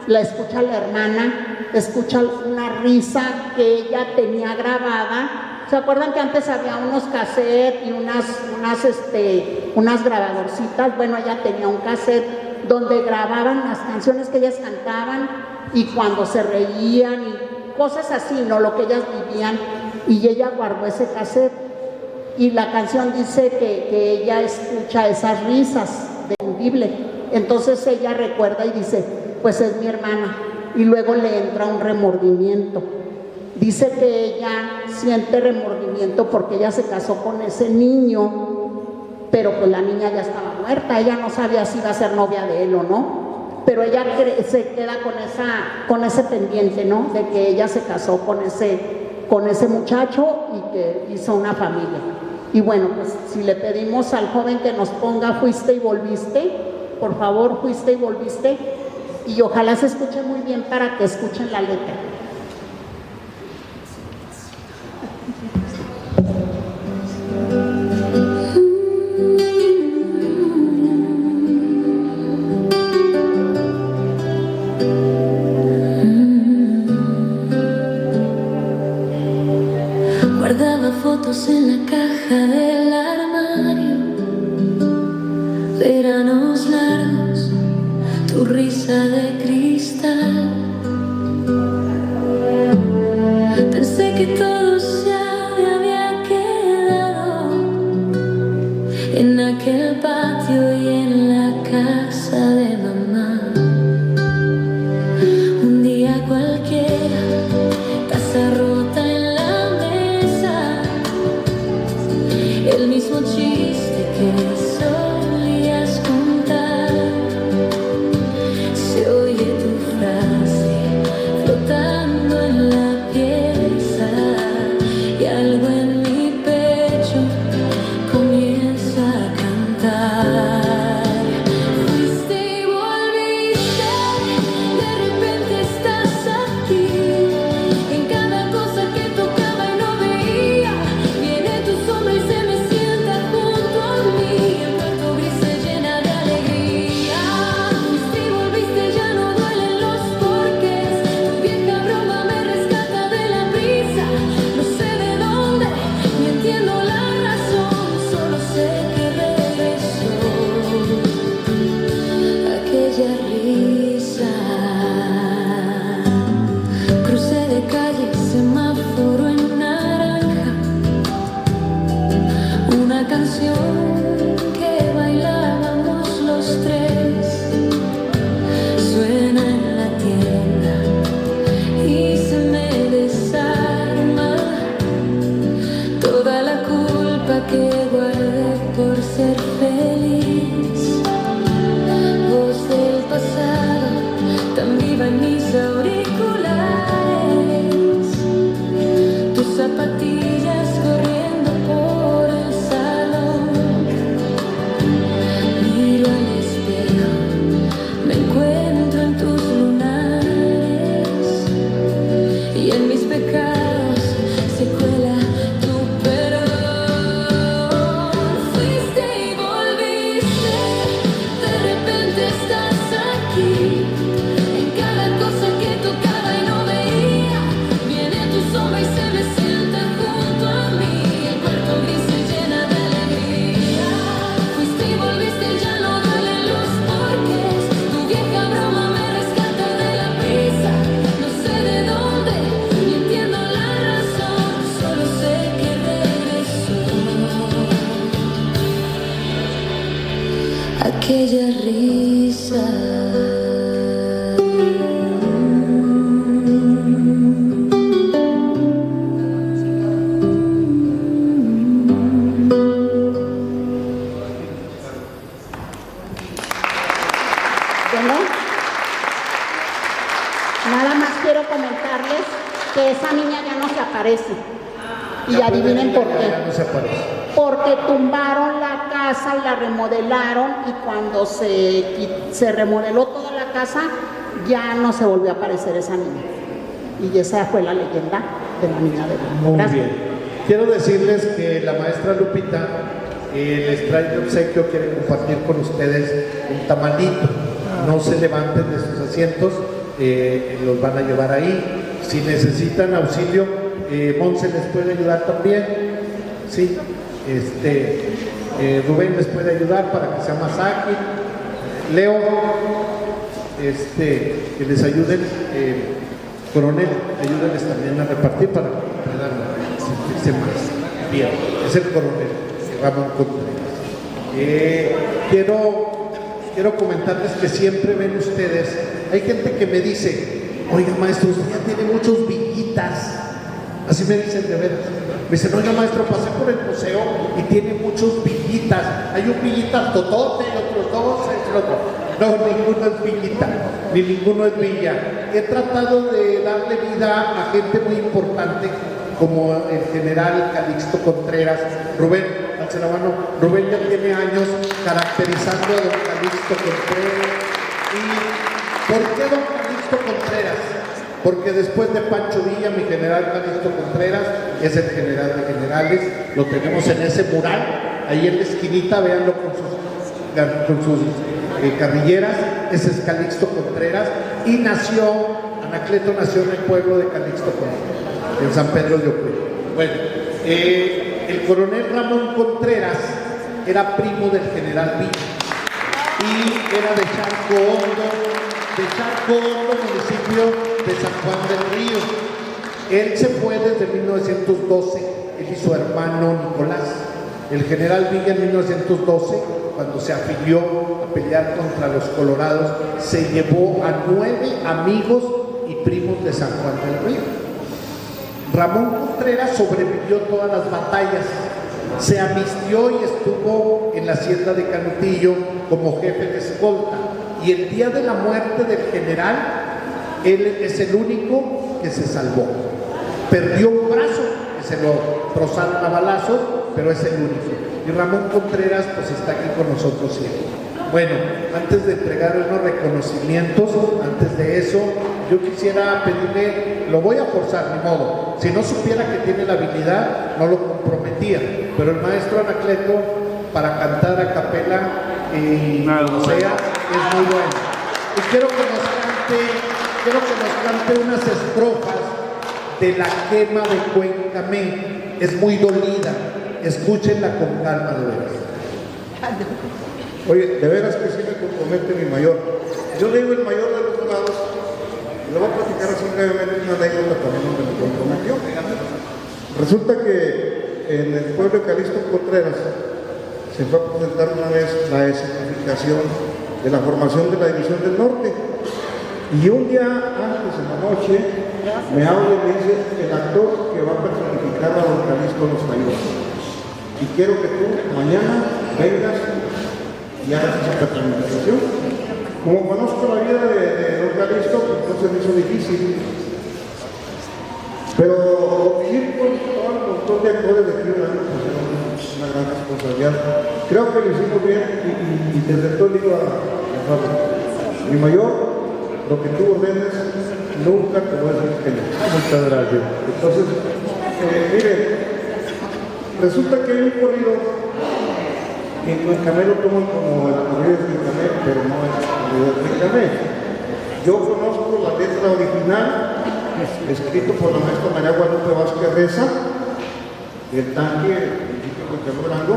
la escucha la hermana, escucha una risa que ella tenía grabada. ¿Se acuerdan que antes había unos cassettes y unas grabadorcitas? Bueno, ella tenía un cassette donde grababan las canciones que ellas cantaban y cuando se reían y cosas así, ¿no? Lo que ellas vivían, y ella guardó ese cassette, y la canción dice que ella escucha esas risas de Audible. Entonces ella recuerda y dice, pues es mi hermana, y luego le entra un remordimiento. Dice que ella siente remordimiento porque ella se casó con ese niño, pero pues la niña ya estaba muerta, ella no sabía si iba a ser novia de él o no. Pero ella se queda con ese pendiente, ¿no? De que ella se casó con ese muchacho y que hizo una familia. Y bueno, pues si le pedimos al joven que nos ponga Fuiste y Volviste, por favor, Fuiste y Volviste, y ojalá se escuche muy bien para que escuchen la letra. Guardaba fotos en la caja del armario, veranos largos, tu risa de cristal. en aquel patio y en la casa de mamá. Un día cualquiera, taza rota en la mesa, el mismo chiste que solías contar. Se oye tu frase flotando en la pieza y algo en mi pecho comienza a cantar. Fuiste y volviste, de repente estás aquí. En cada cosa que tocaba y no veía, viene tu sombra y se me sienta junto a mí. El cuarto gris se llena de alegría. Fuiste y volviste, ya no duelen los porqués. Tu vieja broma me rescata de la prisa. No sé de dónde, ni entiendo la razón, solo sé que regresó aquella risa. Crucé de calle, semáforo en naranja, una canción que bailábamos los tres. Suena en la tienda y se me desarma toda la culpa que guardé por ser feliz. Voz del pasado, tan viva en mis auriculares. Tus zapatillas corriendo por el salón. Miro al espejo, me encuentro en tus lunares y en mis pecados se cuela tu perdón. Fuiste y volviste, de repente estás aquí. En cada cosa que tocaba y no veía, viene tu sombra y se me sienta junto a mí. El cuarto gris se llena de alegría. Fuiste y volviste, ya no duelen los porqués. Tu vieja broma me rescata de la prisa. No sé de dónde, ni entiendo la razón, solo sé que regresó aquella risa. Bueno, nada más quiero comentarles que esa niña ya no se aparece. Y adivinen por qué. Ya no se aparece. Porque tumbaron la casa y la remodelaron, y cuando se remodeló toda la casa ya no se volvió a aparecer esa niña. Y esa fue la leyenda de la niña de blanco. Muy Gracias. bien. Quiero decirles que la maestra Lupita les trae de obsequio, quiere compartir con ustedes un tamalito. No se levanten de sus asientos, los van a llevar ahí. Si necesitan auxilio, Monse les puede ayudar también. Sí, Rubén les puede ayudar para que sea más ágil. Leo, que les ayuden. Coronel, ayúdenles también a repartir para que puedan sentirse más bien. Es el coronel Ramón Contreras. Quiero comentarles que siempre ven ustedes, hay gente que me dice, oiga maestro, usted ya tiene muchos villitas. Así me dicen de veras. Me dicen, oiga maestro, pasé por el museo y tiene muchos villitas. Hay un villita totote, otros dos, el otro. No, ninguno es villita, ni ninguno es villa. He tratado de darle vida a gente muy importante, como el general Calixto Contreras. Rubén, Alcerabano, Rubén ya tiene años caracterizando a don Calixto Contreras. ¿Y por qué don Calixto Contreras? Porque después de Pancho Villa, mi general Calixto Contreras es el general de generales. Lo tenemos en ese mural, ahí en la esquinita, véanlo con sus carrilleras. Ese es Calixto Contreras, y Anacleto nació en el pueblo de Calixto Contreras, en San Pedro de Ocoyo. Bueno, el coronel Ramón Contreras era primo del general Villa y era de Charco Hondo, municipio de San Juan del Río. Él se fue desde 1912, él y su hermano Nicolás. El general Villa en 1912, cuando se afilió a pelear contra los colorados, se llevó a 9 amigos y primos de San Juan del Río. Ramón Contreras sobrevivió todas las batallas, se amistió y estuvo en la hacienda de Canutillo como jefe de escolta. Y el día de la muerte del general, él es el único que se salvó. Perdió un brazo, que se lo trozaron a balazos, pero es el único. Y Ramón Contreras pues está aquí con nosotros siempre. Bueno, antes de entregar unos reconocimientos, antes de eso, yo quisiera pedirle, lo voy a forzar, ni modo. Si no supiera que tiene la habilidad, no lo comprometía. Pero el maestro Anacleto, para cantar a capela y o sea, es muy bueno. Y quiero que nos cante unas estrofas de La quema de Cuencamé. Es muy dolida. Escúchenla con calma, de veras. Oye, de veras que sí me compromete mi mayor. Yo le digo el mayor de los dorados, le voy a platicar así brevemente una anécdota también donde me comprometió. Resulta que en el pueblo de Calixto Contreras se fue a presentar una vez la escenificación de la formación de la División del Norte. Y un día antes, en la noche, me habla y me dice el actor que va a personificar a don Calixto nos ayuda. Y quiero que tú mañana vengas y hagas esa presentación. Como conozco la vida de don Calixto, pues entonces me hizo difícil. Pero ir con todo el montón de actores de aquí un año, pues era una gran responsabilidad. Creo que lo hicimos bien y desde todo digo a Pablo, mi mayor, lo que tú ordenes, nunca te voy a decir que no. Muchas gracias. Entonces, miren, resulta que hay un corrido que en Cuencamé lo toman como el corrido de Cuencamé, pero no es el corrido de Cuencamé. Yo conozco la letra original, escrito por la maestra María Guadalupe Vázquez Reza, del tanque, el municipio de Cuencamé Durango,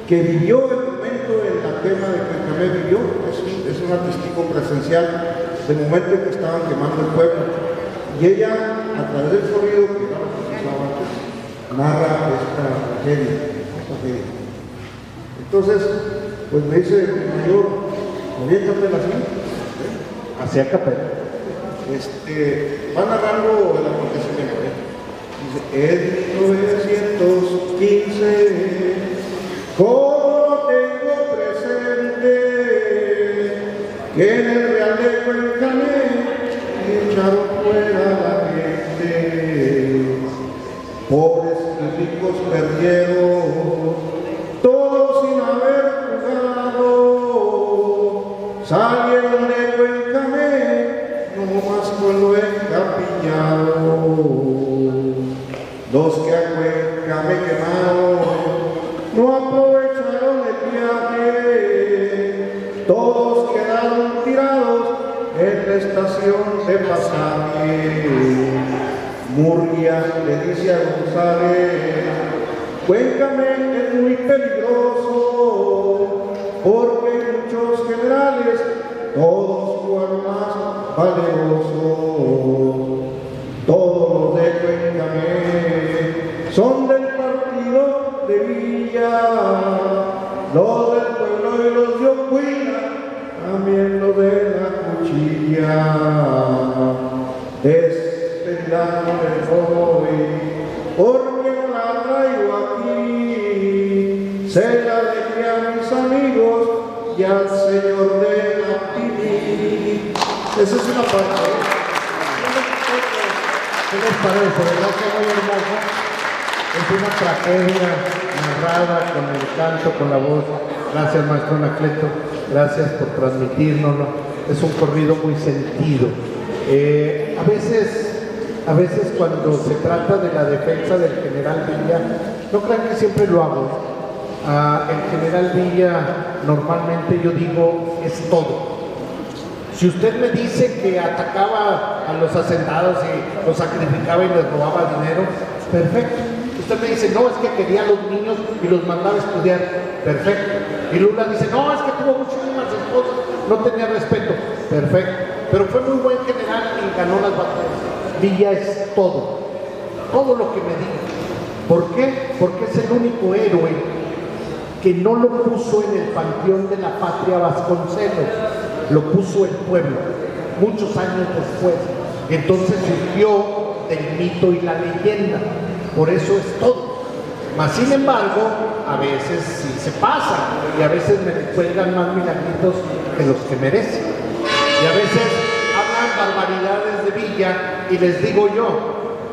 que vivió el momento en la quema de Cuencamé, es una testigo presencial del momento en que estaban quemando el pueblo. Y ella, a través del corrido, que era lo que se usaba antes, narra esta tragedia. Entonces, pues me dice, mayor, aviéntatela así. Hacia capela. Va narrando el acontecimiento. Dice, en 1915, como tengo presente, que en el Real de Cuencamé echaron fuera la gente. Pobres y ricos perdieron, todos sin haber jugado, salieron de Cuencamé, no más con lo encapillado. Los que a Cuencamé quemaron, no aprovecharon el viaje, todos quedaron tirados en la estación de pasaje. Murguía le dice a González, Cuencamé es muy peligroso, porque muchos generales, todos fueron más valerosos. Todos los de Cuencamé son del partido de Villa, los del pueblo y los de Ocuila, también los de la cuchilla. Porque no la traigo aquí, se la dejé a mis amigos y al señor de la TV. Esa es una parte. ¿Qué les parece? ¿Verdad que muy hermoso? Es una tragedia narrada con el canto, con la voz. Gracias, maestro Anacleto. Gracias por transmitírnoslo. Es un corrido muy sentido. A veces cuando se trata de la defensa del general Villa, no crean que siempre lo hago. El general Villa normalmente yo digo es todo. Si usted me dice que atacaba a los hacendados y los sacrificaba y les robaba dinero, perfecto. Usted me dice, no, es que quería a los niños y los mandaba a estudiar, perfecto. Y Lula dice, no, es que tuvo muchísimas esposas, no tenía respeto, perfecto. Pero fue muy buen general y ganó las batallas. Villa es todo lo que me diga. ¿Por qué? Porque es el único héroe que no lo puso en el Panteón de la Patria Vasconcelos, lo puso el pueblo, muchos años después. Entonces surgió del mito y la leyenda, por eso es todo. Mas sin embargo, a veces sí se pasa, y a veces me cuelgan más milagritos que los que merecen. Y a veces hablan barbaridades de Villa, y les digo yo,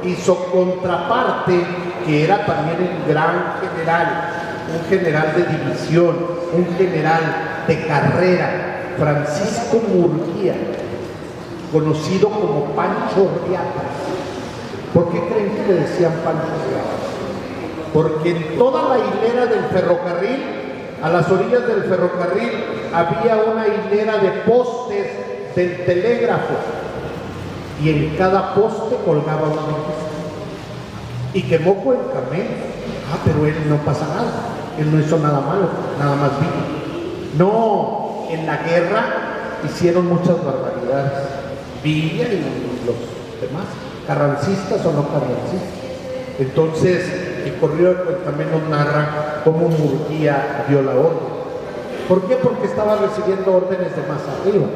hizo contraparte, que era también un gran general, un general de división, un general de carrera, Francisco Murguía, conocido como Pancho Riata. ¿Por qué creen que le decían Pancho Riata? Porque en toda la hilera del ferrocarril, a las orillas del ferrocarril, había una hilera de postes del telégrafo, y en cada poste colgaba un registro. Y quemó Cuencamén. Pero él no pasa nada, él no hizo nada malo, nada más vivo. No, en la guerra hicieron muchas barbaridades, Villa y los demás, carrancistas o no carrancistas. Entonces, el corrido de Cuencamén nos narra cómo Murguía dio la orden. ¿Por qué? Porque estaba recibiendo órdenes de más arriba.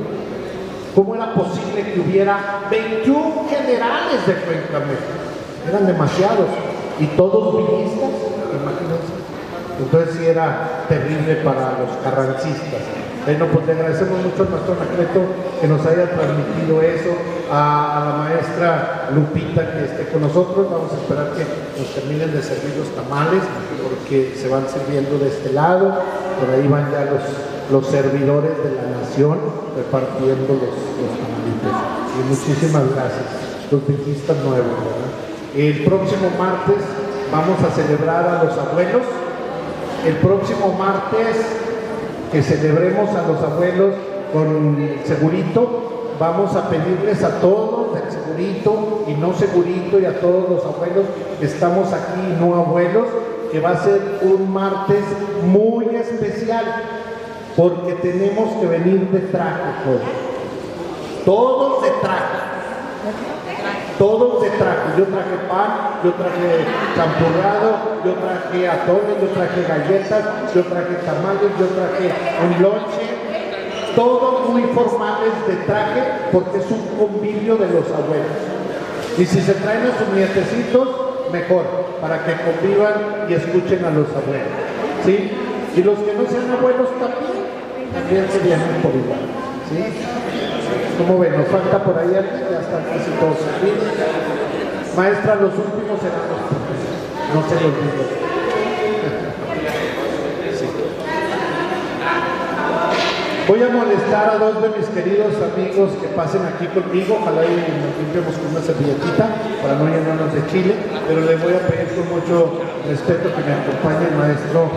¿Cómo era posible que hubiera 21 generales de Cuencamén? Eran demasiados, y todos villistas, imagínense. Entonces sí era terrible para los carrancistas. Bueno, pues le agradecemos mucho al maestro Anacleto que nos haya transmitido eso, a la maestra Lupita que esté con nosotros. Vamos a esperar que nos terminen de servir los tamales, porque se van sirviendo de este lado. Por ahí van ya los servidores de la nación repartiendo los tamalitos. Y muchísimas gracias, los villistas nuevos, ¿verdad? El próximo martes vamos a celebrar a los abuelos. El próximo martes que celebremos a los abuelos con Segurito, vamos a pedirles a todos, del Segurito y no Segurito, y a todos los abuelos que estamos aquí y no abuelos, que va a ser un martes muy especial, porque tenemos que venir de traje todos de traje. Todos de traje. Yo traje pan, yo traje champurrado, yo traje atoles, yo traje galletas, yo traje tamales, yo traje un lonche. Todos muy formales de traje, porque es un convivio de los abuelos. Y si se traen a sus nietecitos, mejor, para que convivan y escuchen a los abuelos, ¿sí? Y los que no sean abuelos también se vienen por igual, ¿sí? Como ven, nos falta por ahí alguien, ya están casi todos aquí. Maestra, los últimos serán los últimos, no se los digo. Sí. Voy a molestar a dos de mis queridos amigos que pasen aquí conmigo, ojalá y nos limpiemos con una servilletita para no llenarnos de chile, pero les voy a pedir con mucho respeto que me acompañe el maestro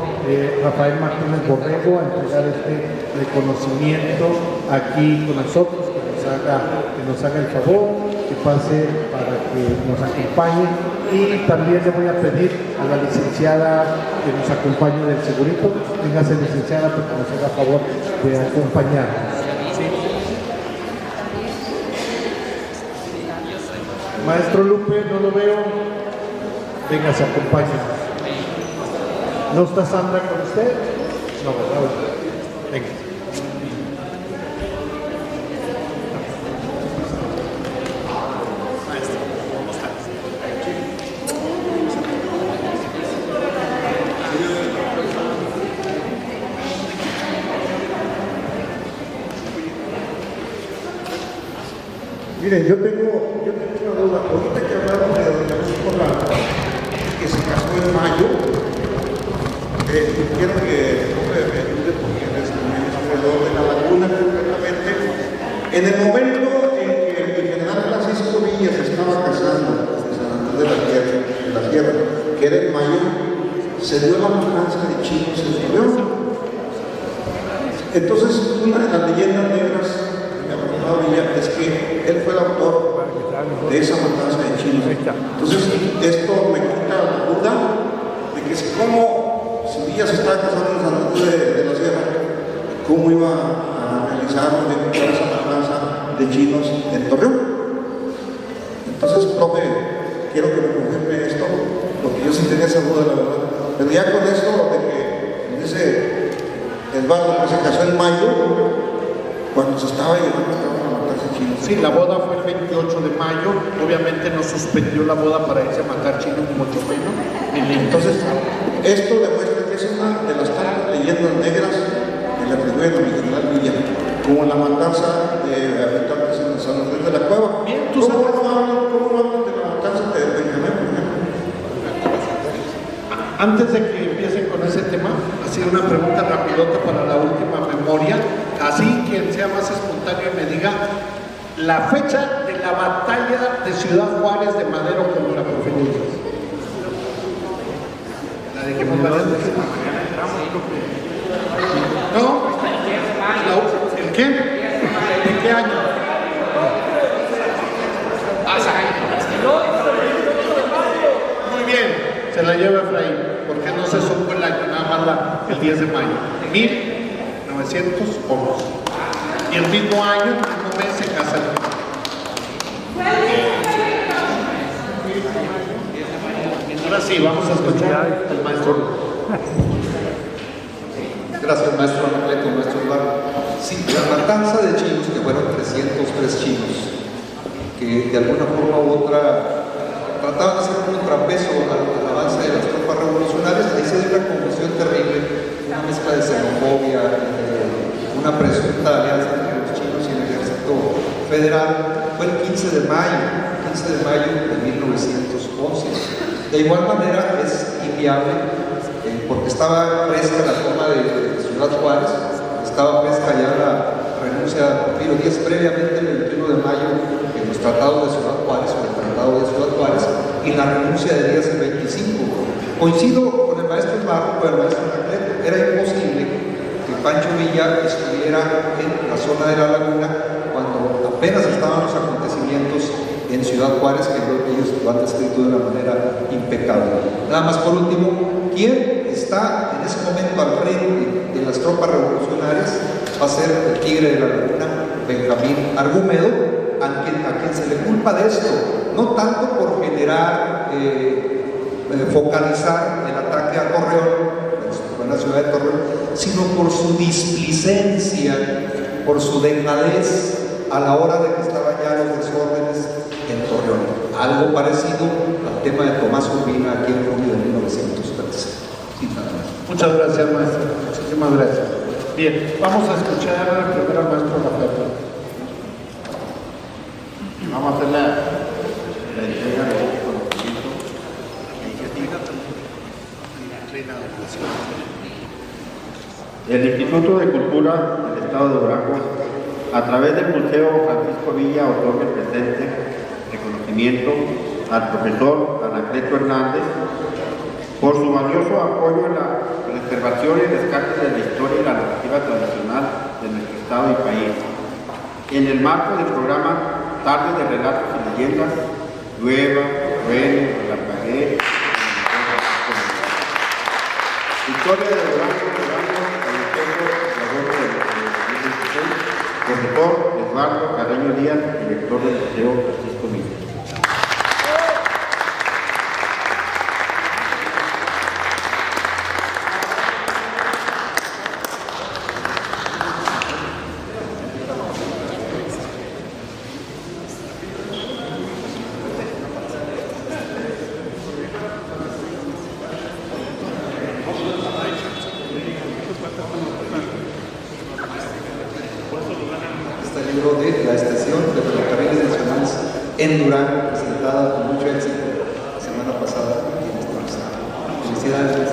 Rafael Martínez Borrego a entregar este reconocimiento aquí con nosotros. Que nos haga el favor, que pase para que nos acompañe, y también le voy a pedir a la licenciada que nos acompañe del Segurito, véngase licenciada, para que nos haga favor de acompañarnos. ¿Sí? Maestro Lupe, no lo veo, véngase, acompáñenos. ¿No está Sandra con usted? No, ¿verdad? Venga. Miren, yo tengo una duda. Ahorita que hablamos de doña Luz Polanco, que se casó en mayo, quiero que no me ayude porque es alrededor de la laguna completamente. En el momento en que el general Francisco Villa se estaba casando en San Andrés de la Sierra, que era en mayo, se dio la matanza de chinos en Torreón. Entonces, una de las leyendas negras es que él fue el autor de esa matanza de chinos. Entonces, esto me quita la duda de que es como, si Villa se estaba casando en San Andrés de la Sierra, cómo iba a realizar esa matanza de chinos en Torreón. Entonces, profe, quiero que me confirme esto, porque yo sí tenía esa duda, la verdad. Pero ya con esto de que en ese Eduardo que se casó en mayo, cuando se estaba llevando a cabo la matanza de chinos. Sí, la boda fue el 28 de mayo, obviamente no suspendió la boda para irse a matar chinos, ni mucho menos. Entonces, esto demuestra que es una de las tantas leyendas negras que le atribuyen a mi general Villa, como la matanza de habitantes en San Andrés de la Cueva. Bien, tú ¿Cómo sabes. no hablan de la matanza de Benjamín, por ejemplo? Antes de que empiecen con ese tema, así una pregunta rapidota para la última memoria, así quien sea más espontáneo y me diga la fecha de la batalla de Ciudad Juárez de Madero contra Porfirio. La dijimos varias veces. ¿No? ¿El qué? ¿En qué año? Muy bien. Se la lleva Efraín, porque no se supo el año, nada más el 10 de mayo. 1911. Y el mismo año, el mismo mes, se casa el niño. Ahora sí, vamos a escuchar al maestro. Gracias, maestro Anacleto, maestro Eduardo. Sí, la matanza de chinos, que fueron 303 chinos, que de alguna forma u otra trataban de hacer un contrapeso al avance de las tropas revolucionarias. Ahí se dio una confusión terrible, una mezcla de xenofobia, una presunta alianza entre los chinos y el ejército federal. Fue el 15 de mayo de 1911. De igual manera es inviable, porque estaba fresca la toma de Ciudad Juárez, estaba fresca ya la renuncia de Porfirio Díaz previamente el 21 de mayo en los tratados de Ciudad Juárez, o el tratado de Ciudad Juárez, y la renuncia de Díaz el 25. Coincido con el maestro Eduardo, con el maestro Anacleto, era imposible que Pancho Villa estuviera en la zona de la laguna cuando apenas estaban los acontecimientos en Ciudad Juárez, que ellos lo han descrito de una manera impecable. Nada más por último, ¿quién está en ese momento al frente de las tropas revolucionarias? Va a ser el tigre de la laguna, Benjamín Argumedo, a quien se le culpa de esto, no tanto por generar, focalizar el ataque a Torreón, en la ciudad de Torreón, sino por su displicencia, por su dejadez a la hora de que estaban ya los desórdenes en Torreón. Algo parecido al tema de Tomás Urbina aquí en junio de 1913. Muchas gracias, maestro. Muchísimas gracias. Bien, vamos a escuchar primero al maestro Rafael. Vamos a hacer la entrega de este conocimiento. El Instituto de Cultura del Estado de Durango, a través del Museo Francisco Villa, otorga el presente reconocimiento al profesor Anacleto Hernández por su valioso apoyo en la preservación y rescate de la historia y la narrativa tradicional de nuestro Estado y país. En el marco del programa Tardes de Relatos y Leyendas, Llueva, Truene, Relampagué, Historia de Durango, profesor Eduardo Carreño Díaz, director del Museo Francisco Villa. De la estación de ferrocarriles nacionales en Durango, presentada con mucho éxito la semana pasada aquí en esta mesa. Felicidades.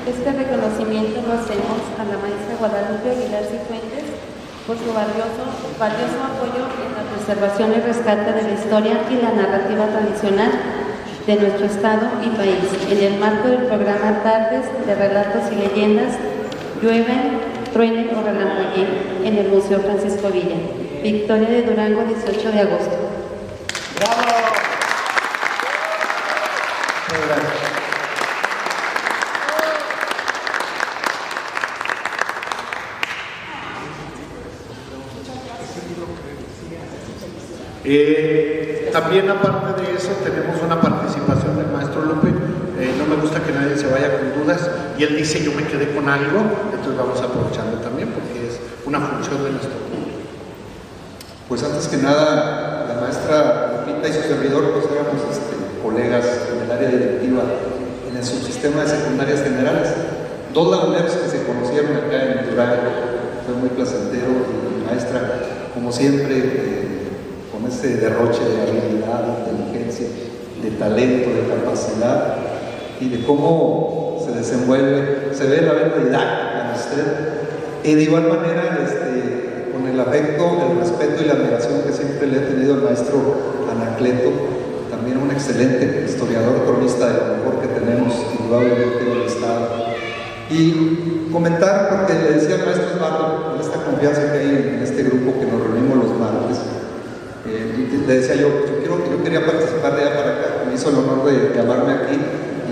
Este reconocimiento lo hacemos a la maestra Guadalupe Aguilar Cifuentes por su valioso apoyo en la preservación y rescate de la historia y la narrativa tradicional de nuestro estado y país, en el marco del programa Tardes de Relatos y Leyendas, Llueve, Truene o Relampagué, en el Museo Francisco Villa. Victoria de Durango, 18 de agosto. ¡Bravo! También aparte de eso tenemos una participación del maestro Lupe. No me gusta que nadie se vaya con dudas y él dice yo me quedé con algo, entonces vamos a aprovecharlo también porque es una función de nuestro público. Pues antes que nada, la maestra Lupita y su servidor pues éramos colegas en el área directiva en el subsistema de secundarias generales. Dos laguneros que se conocieron acá en Durango, fue muy placentero y maestra, como siempre, con ese derroche de habilidad, de inteligencia, de talento, de capacidad y de cómo se desenvuelve, se ve la vena didáctica en usted. Y de igual manera, con el afecto, el respeto y la admiración que siempre le he tenido al maestro Anacleto, también un excelente historiador, cronista de lo mejor que tenemos indudablemente en el Estado. Y comentar, porque le decía al maestro Osvaldo, con esta confianza que hay en este grupo que nos reunimos los martes, le decía yo quería participar de allá para acá, me hizo el honor de llamarme aquí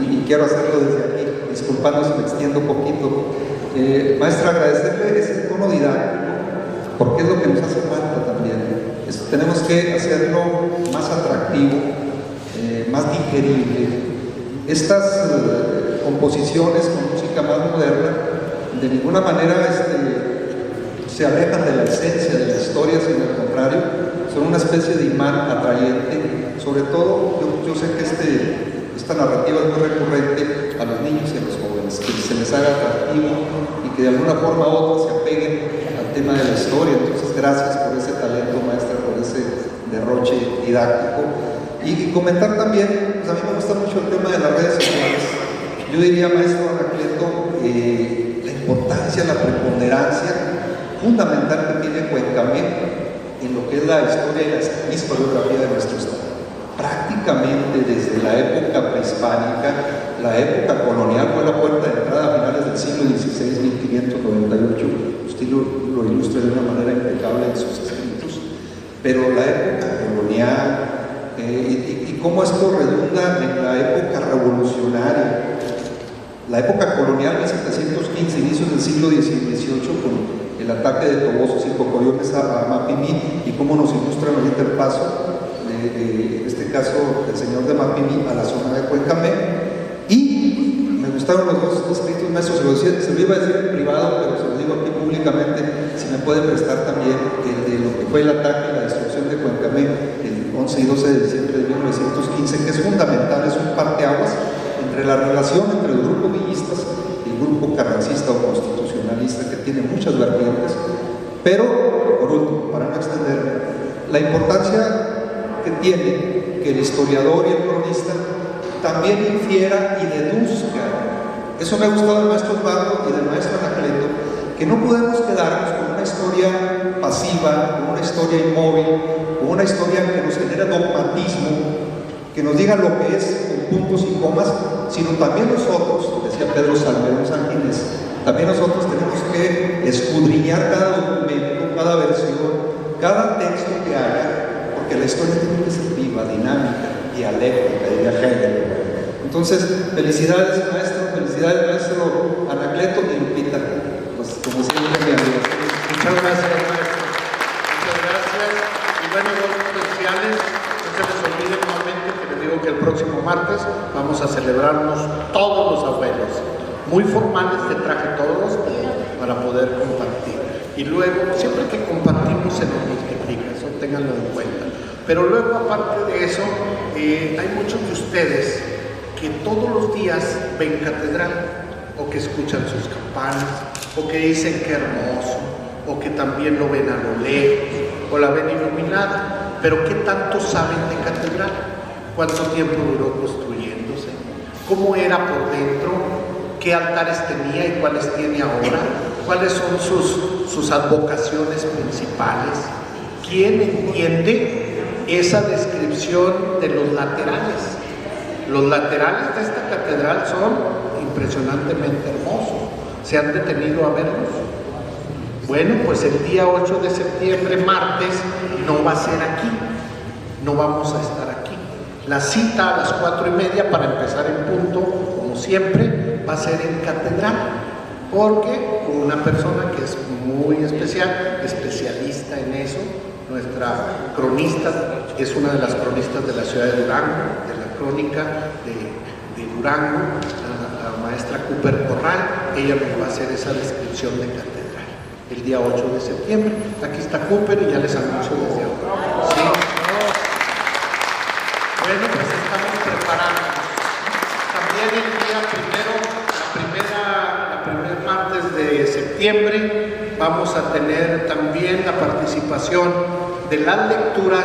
y quiero hacerlo desde aquí, disculpando si me extiendo un poquito. Maestra, agradecerle ese tono didáctico, porque es lo que nos hace falta también. Tenemos que hacerlo más atractivo, más digerible. Estas composiciones con música más moderna, de ninguna manera se alejan de la esencia de la historia, sino al contrario, son una especie de imán atrayente. Sobre todo, yo sé que esta narrativa es muy recurrente a los niños y a los jóvenes, que se les haga atractivo y que de alguna forma u otra se apeguen al tema de la historia. Entonces, gracias por ese talento, maestra, por ese derroche didáctico. Y comentar también, pues a mí me gusta mucho el tema de las redes sociales. Yo diría, maestro Anacleto, la importancia, la preponderancia fundamental que tiene Cuencamén en lo que es la historia y la historiografía de nuestro estado. Prácticamente desde la época prehispánica, la época colonial fue la puerta de entrada a finales del siglo XVI, 1598. Usted lo ilustra de una manera impecable en sus escritos. Pero la época colonial, y cómo esto redunda en la época revolucionaria. La época colonial, 1715, inicios del siglo XVIII, con el ataque de tobosos y cocoriones a Mapimí, y cómo nos ilustran ahorita el paso, en este caso, del señor de Mapimí a la zona de Cuencamén. Y me gustaron los dos escritos, maestros, se lo iba a decir en privado, pero se lo digo aquí públicamente, si me puede prestar también el de lo que fue el ataque y la destrucción de Cuencamén el 11 y 12 de diciembre de 1915, que es fundamental, es un parteaguas entre la relación entre el grupo villistas y el grupo carrancista o constitucionalista, que tiene muchas vertientes. Pero, por último, para no extenderme, la importancia que tiene que el historiador y el cronista también infiera y deduzca. Eso me ha gustado del maestro Osvaldo y del maestro Anacleto, que no podemos quedarnos con una historia pasiva, con una historia inmóvil, con una historia que nos genera dogmatismo, que nos diga lo que es con puntos y comas, sino también nosotros, decía Pedro Salmerón Sanginés, también nosotros tenemos que escudriñar cada documento, cada versión, cada texto que haya, porque la historia tiene que ser viva, dinámica, dialéctica, diría Hegel. Entonces, felicidades maestro Anacleto y Lupita, pues como siempre mi amigo. Muchas gracias, maestro. Muchas gracias. Y bueno, dos especiales, no se les olvide nuevamente que les digo que el próximo martes vamos a celebrarnos todos los abuelos. Muy formales de traje todos para poder compartir. Y luego, siempre que compartimos se nos multiplica, eso ténganlo en cuenta. Pero luego, aparte de eso, hay muchos de ustedes que todos los días ven catedral, o que escuchan sus campanas, o que dicen que hermoso, o que también lo ven a lo lejos, o la ven iluminada. Pero ¿qué tanto saben de catedral? ¿Cuánto tiempo duró construyéndose? ¿Cómo era por dentro? ¿Qué altares tenía y cuáles tiene ahora? ¿Cuáles son sus advocaciones principales? ¿Quién entiende esa descripción de los laterales? Los laterales de esta catedral son impresionantemente hermosos. ¿Se han detenido a verlos? Bueno, pues el día 8 de septiembre, martes, no va a ser aquí. No vamos a estar aquí. La cita a las 4:30 para empezar en punto, como siempre, va a ser en catedral, porque con una persona que es muy especial, especialista en eso, nuestra cronista es una de las cronistas de la ciudad de Durango, de la crónica de Durango, la maestra Cooper Corral. Ella nos va a hacer esa descripción de catedral el día 8 de septiembre. Aquí está Cooper y ya les anuncio desde ahora. ¿Sí? Bueno, pues estamos preparándonos. También el día primer martes de septiembre, vamos a tener también la participación de las lecturas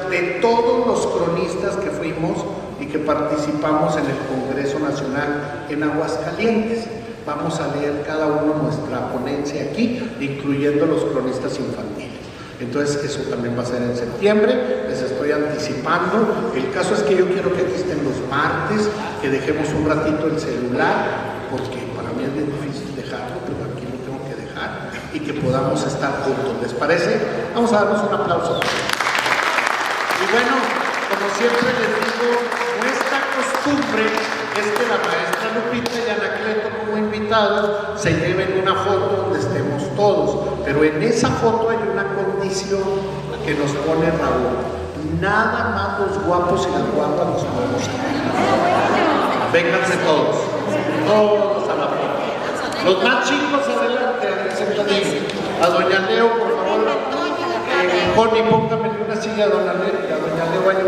de todos los cronistas que fuimos y que participamos en el Congreso Nacional en Aguascalientes. Vamos a leer cada uno nuestra ponencia aquí, incluyendo los cronistas infantiles. Entonces eso también va a ser en septiembre, les estoy anticipando. El caso es que yo quiero que aquí estén los martes, que dejemos un ratito el celular, porque para mí es bien difícil dejarlo, pero aquí lo tengo que dejar, y que podamos estar juntos. ¿Les parece? Vamos a darnos un aplauso. Y bueno, como siempre les digo, nuestra costumbre es que la maestra Lupita y Anacleto como invitados se lleven una foto donde estemos todos, pero en esa foto hay una condición que nos pone Raúl: nada más los guapos y las guapas nos podemos salir. Vénganse todos a la foto. Los más chicos adelante, sentadillos. A doña Leo, por favor. Connie, póngame una silla a doña Leo, y a doña Leo vaya.